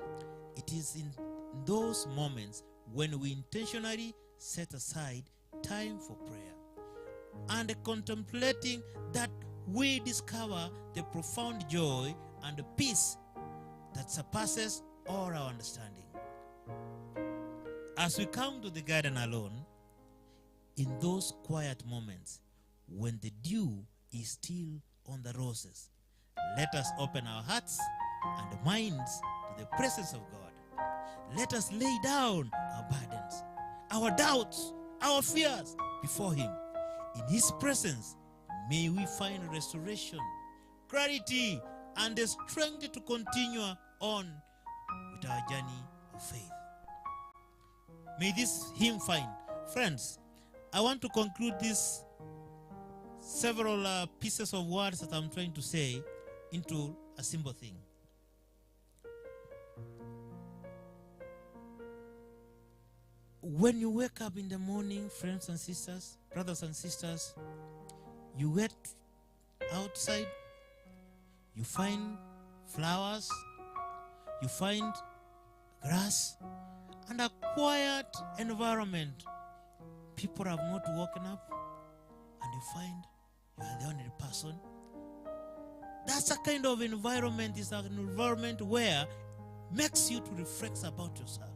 it is in those moments when we intentionally set aside time for prayer and contemplating that we discover the profound joy and peace that surpasses all our understanding. As we come to the garden alone, in those quiet moments when the dew is still on the roses, let us open our hearts and minds to the presence of God. Let us lay down our burdens, our doubts, our fears before him. In his presence, may we find restoration, clarity, and the strength to continue on with our journey of faith. May this hymn find. Friends, I want to conclude these several pieces of words that I'm trying to say into a simple thing. When you wake up in the morning, friends and sisters, brothers and sisters, you get outside, you find flowers, you find grass, and a quiet environment. People have not woken up, and you find you are the only person. That's a kind of environment, is an environment where it makes you to reflect about yourself.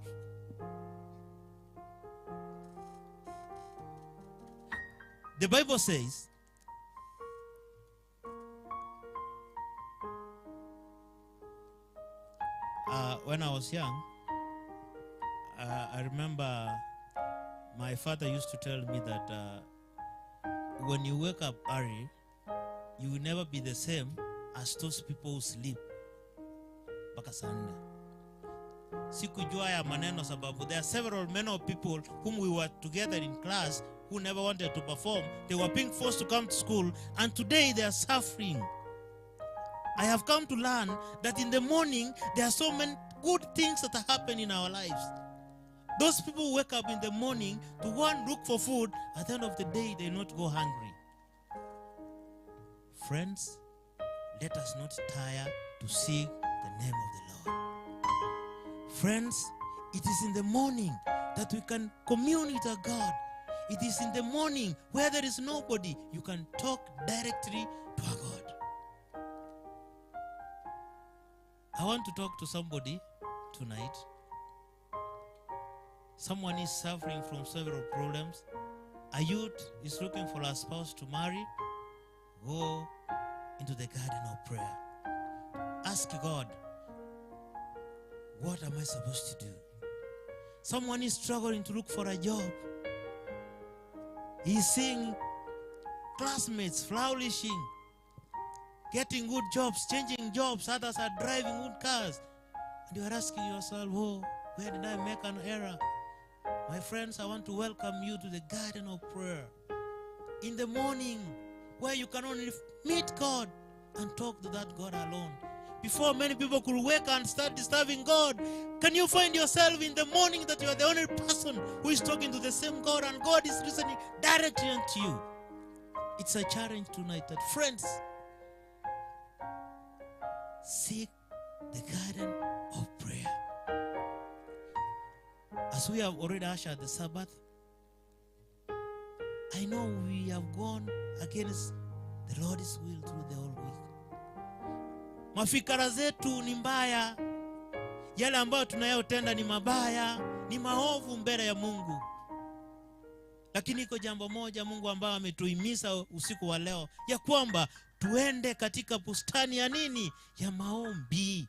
The Bible says, when I was young, I remember my father used to tell me that when you wake up early, you will never be the same as those people who sleep mpaka saa 4. Sikujua ya maneno sababu there are several many people whom we were together in class who never wanted to perform. They were being forced to come to school, and today they are suffering. I have come to learn that in the morning there are so many good things that happen in our lives. Those people who wake up in the morning to go and look for food, at the end of the day they not go hungry. Friends, let us not tire to seek the name of the Lord. Friends, it is in the morning that we can commune with our God. It is in the morning where there is nobody, you can talk directly to our God. I want to talk to somebody tonight. Someone is suffering from several problems. A youth is looking for a spouse to marry. Go into the garden of prayer. Ask God, what am I supposed to do? Someone is struggling to look for a job. He's seeing classmates flourishing, getting good jobs, changing jobs. Others are driving good cars. And you are asking yourself, oh, where did I make an error? My friends, I want to welcome you to the garden of prayer. In the morning, where you can only meet God and talk to that God alone. Before many people could wake and start disturbing God, can you find yourself in the morning that you are the only person who is talking to the same God and God is listening directly to you? It's a challenge tonight that, friends, seek the garden of prayer. As we have already ushered the Sabbath, I know we have gone against the Lord's will through the whole week. Mafikara zetu ni mbaya. Yale ambayo tunayotenda ni mabaya, ni maovu mbele ya Mungu. Lakini iko jambo moja Mungu ambaye ametuhimiza usiku wa leo, ya kwamba tuende katika bustani ya nini? Ya maombi.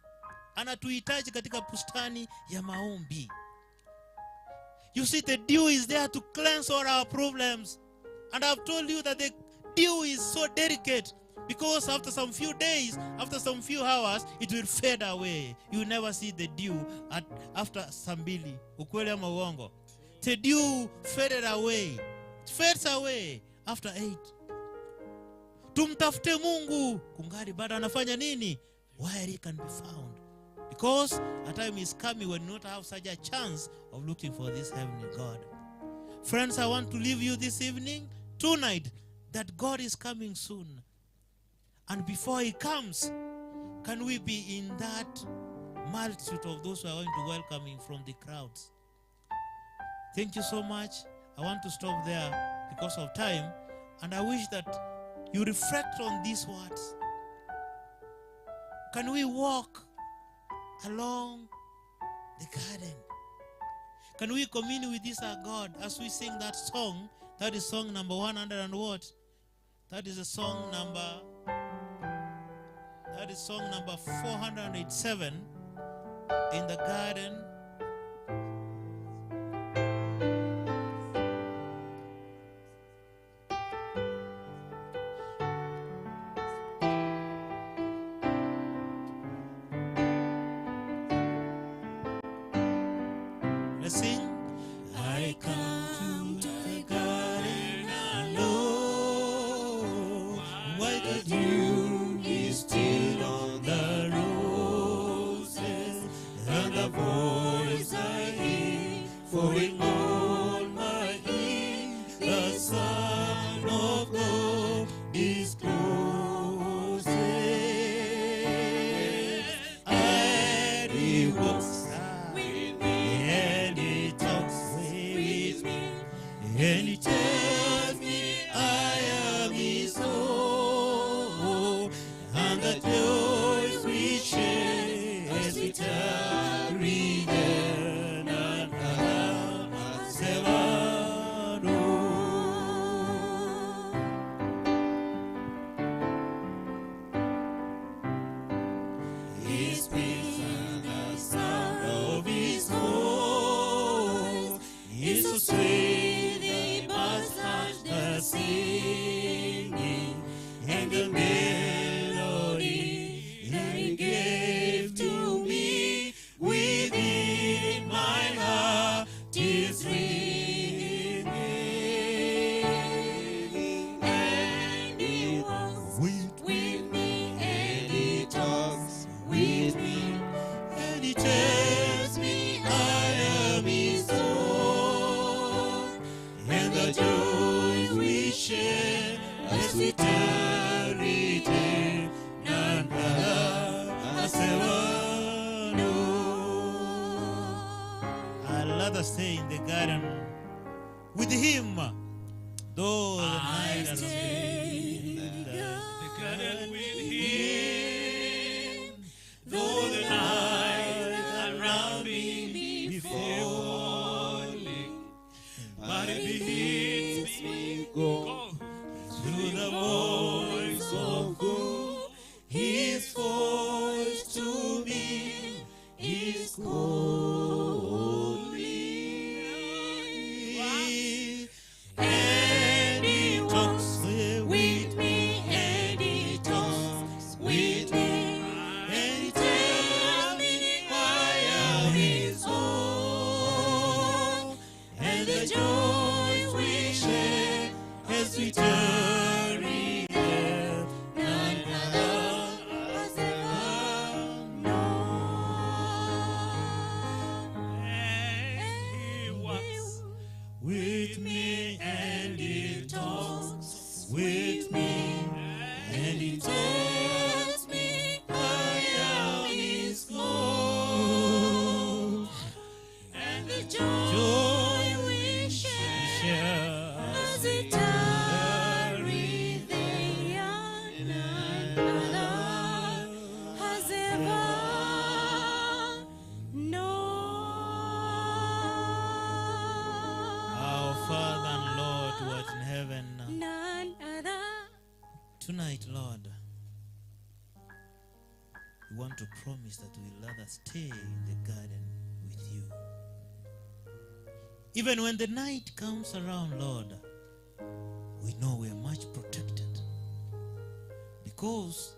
Anatuhitaji katika bustani ya maombi. You see, the dew is there to cleanse all our problems. And I've told you that the dew is so delicate, because after some few days, after some few hours, it will fade away. You will never see the dew after sambili. Ukweli ama uongo? The dew faded away. It fades away after 8. Tumtafute Mungu kungali bado anafanya nini? Where he can be found. Because a time is coming when you not have such a chance of looking for this heavenly God. Friends, I want to leave you this evening, tonight, that God is coming soon. And before he comes, can we be in that multitude of those who are going to welcome him from the crowds? Thank you so much. I want to stop there because of time. And I wish that you reflect on these words. Can we walk along the garden? Can we commune with this our God as we sing that song? That is song number 100 and what? That is a song number 487 in the garden. Let's sing. I come to the garden alone, while the dew is still on the roses, and the voice I hear falling on my ear, the Son of God is close, and he walks with me, and he talks with me, and he tells me I am his own, and the joys we share as we tarry there, and as ever known. His peace and the sound of his voice is so sweet, they must hush the singing and the melody that he gave to me. Within my heart is ringing, and he walks with me, and he talks with me, and he tells me I am his own, and the joys we share as we tarry there, none has ever known. I'd rather stay in the garden with him, though the night has been The garden with him, though the night around me be falling, but it bids me go to the voice of God. His voice to me is calling, and he talks with me, and he talks want to promise that we'll rather stay in the garden with you. Even when the night comes around, Lord, we know we are much protected. Because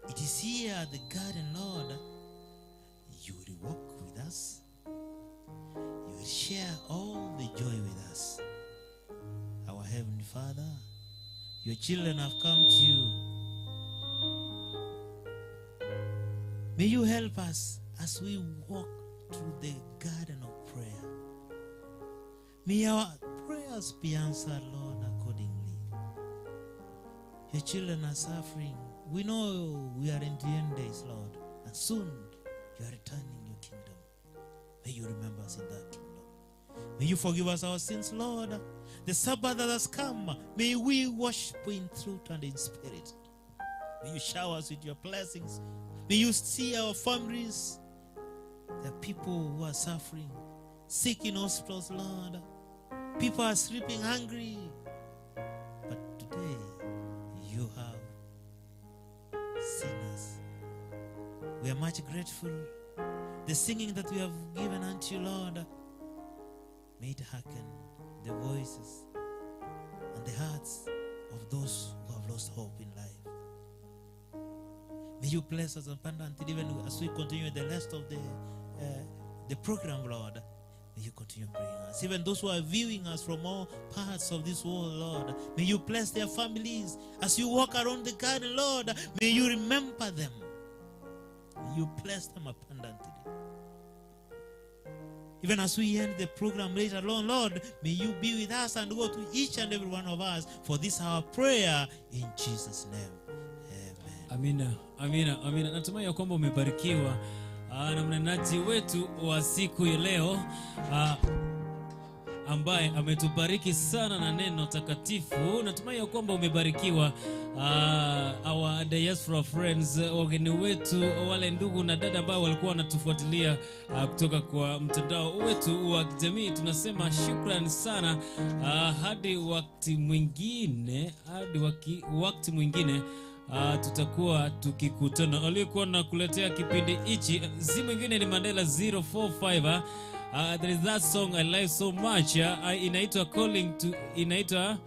it is here at the garden, Lord, you will walk with us. You will share all the joy with us. Our Heavenly Father, your children have come to you. May you help us as we walk through the garden of prayer. May our prayers be answered, Lord, accordingly. Your children are suffering. We know we are in the end days, Lord, and soon you are returning your kingdom. May you remember us in that kingdom. May you forgive us our sins, Lord. The Sabbath that has come, may we worship in truth and in spirit. May you shower us with your blessings. May you see our families, the people who are suffering, sick in hospitals, Lord. People are sleeping hungry. But today, you have seen us. We are much grateful. The singing that we have given unto you, Lord, may it hearken the voices and the hearts of those who have lost hope in life. May you bless us abundantly even as we continue the rest of the program, Lord. May you continue praying us. Even those who are viewing us from all parts of this world, Lord, may you bless their families. As you walk around the garden, Lord, may you remember them. May you bless them abundantly. Even as we end the program later on, Lord, may you be with us and go to each and every one of us. For this our prayer in Jesus' name. Amina, amina, amina. Natumai ya kwamba umebarikiwa na mnenaji wetu wa siku ya leo ambaye ametubariki sana na neno takatifu. Natumai ya kwamba umebarikiwa. Our diaspora friends, wageni wetu, wale ndugu na dada ambao walikuwa wanatufuatilia kutoka kwa mtandao wetu wa kijamii, tunasema shukrani sana. Hadi wakati mwingine, tutakuwa tukikutana. Aliyekuwa na kuletea kipindi hichi si mwingine ni Mandela 045. There is that song I like so much. Inaitwa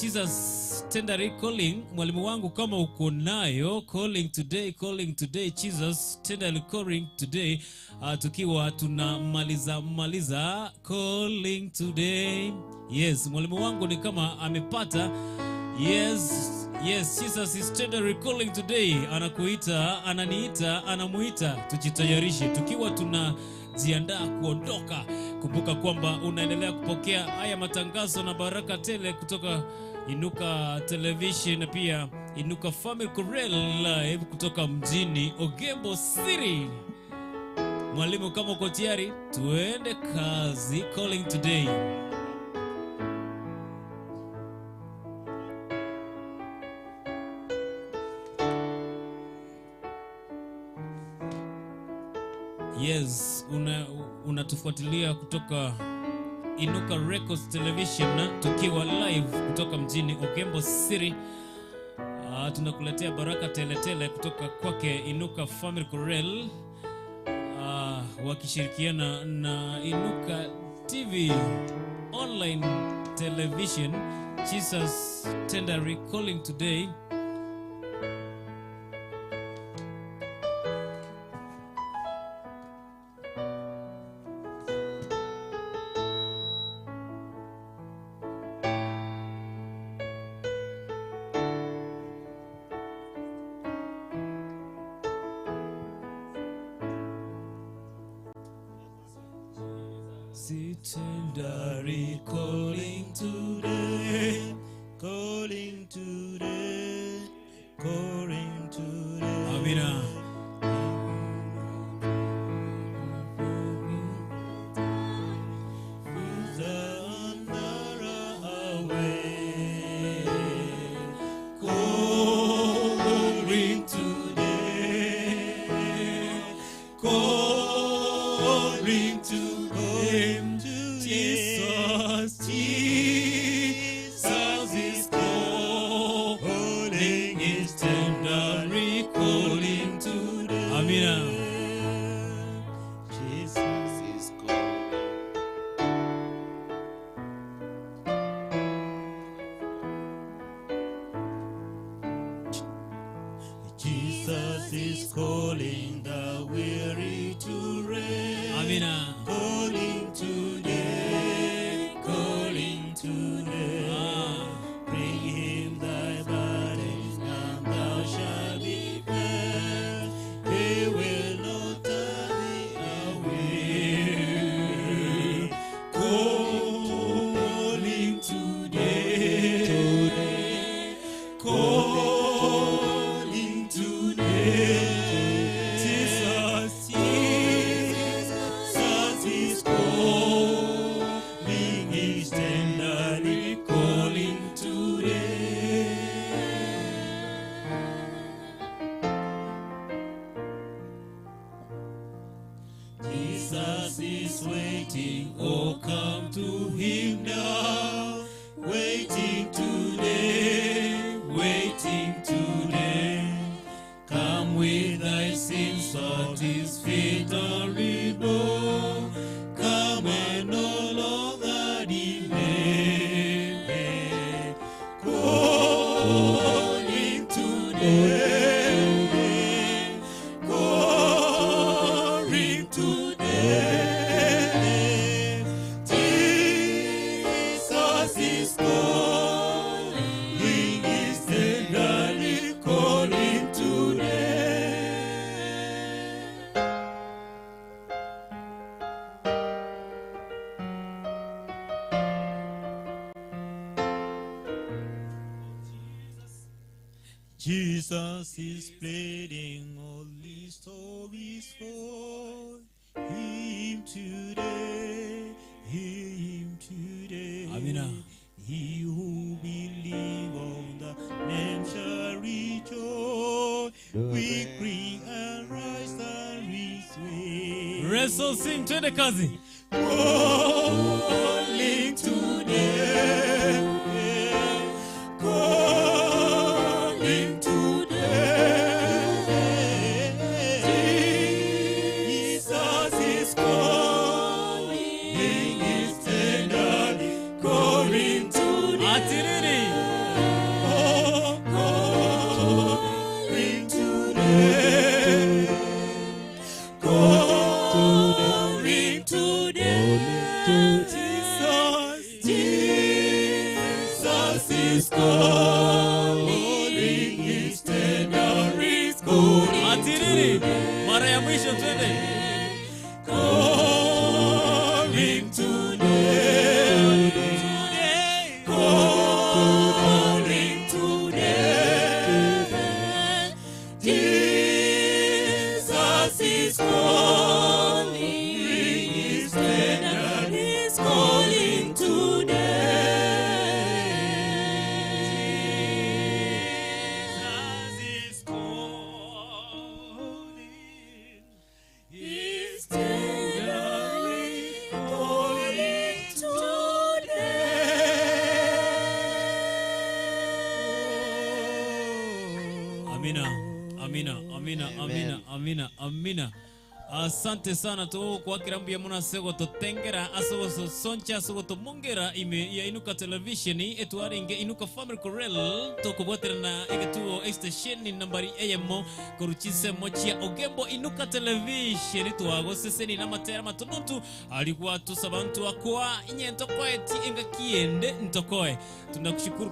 Jesus tenderly calling. Mwalimu wangu kama uko nayo, calling today, Jesus tenderly calling today. Tukiwa tunamaliza calling today. Yes, mwalimu wangu ni kama amepata. Yes, Jesus is tenderly calling today. Anakuita, ananiita, anamuita. Tujitayarishe tukiwa tunajiandaa kuondoka. Kumbuka kwamba unaendelea kupokea haya matangazo na baraka tele kutoka iNUKA Television na pia iNUKA Family Chorel live kutoka mjini Ogembo City. Mwalimu, kama uko tayari, tuende kazi. Calling today. Yes, unatufuatilia kutoka iNUKA Records Television tukiwa live kutoka mjini Ogembo City. Tunakuletea baraka tele kutoka kwake iNUKA Family Chorel wakishirikiana na iNUKA TV online television. Jesus tenderly calling today. Tenderly calling today, calling today, calling today. Amina. Calling today, calling today. Jesus is calling, is tenderly calling today. Amina. Calling today, calling today. Bring him thy burdens, and thou shalt be fed. He will not turn thee away. Calling today, calling today. Jesus is calling, he's tenderly calling today. Jesus is waiting, oh come to him now. Waiting today, waiting today. Come with thy sins at his feet are reborn. Come and no longer delay. Calling today, calling today. Jesus is calling, he is tenderly calling today. Jesus is pleading all his stories for him today, him today. Amina. He who believes on the name shall rejoice. Weakling and rise and resway. Wrestle, sing, twende kazi. Calling today, calling today. Jesus is calling, he is tenderly calling today. Atiriri. Calling today, calling today. Jesus is calling, his tender is calling. Atiriri. Mara ya mwisho twende. Calling today, calling today. Jesus is calling, his tender is calling today. Jesus is calling, his tenderly calling today. Amina, amina, amina, amina, amina, amina. Asante sana to kwa kirambi ya muna sego to tengera asogo so soncha asogo to mongera ime ya inuka televisioni etuare inge inuka family corel to kubotera na egetuo extension nambari ayemo koruchise mochia Ogembo inuka television tuago seseni na matera matununtu alikuwa tusabantu akwa inye ntokoe ti inga kiende ntokoe. Tunakushukuru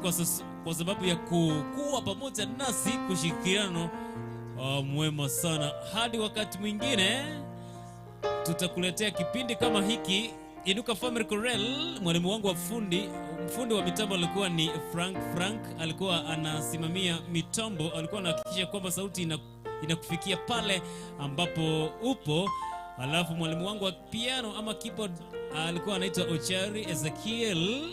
kwa sababu ya kuwa pamoja nasi kushirikiano mwema sana. Hadi wakati mwingine tutakuletea kipindi kama hiki Inuka Family Corel. Mwalimu wangu wa mfundi wa mitambo alikuwa ni Frank alikuwa anasimamia mitambo, alikuwa anahakikisha kwamba sauti inakufikia pale ambapo upo. Alafu mwalimu wangu wa piano ama keyboard alikuwa anaitwa Ochari Ezekiel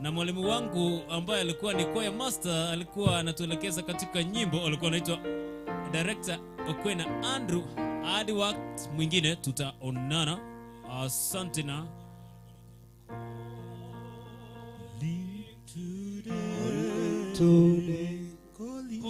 na mwalimu wangu ambaye alikuwa ni choir master alikuwa anatuelekeza katika nyimbo, alikuwa anaitwa director Okwena Andrew. Hadi wakati mwingine tutaonana. Asante na Today, calling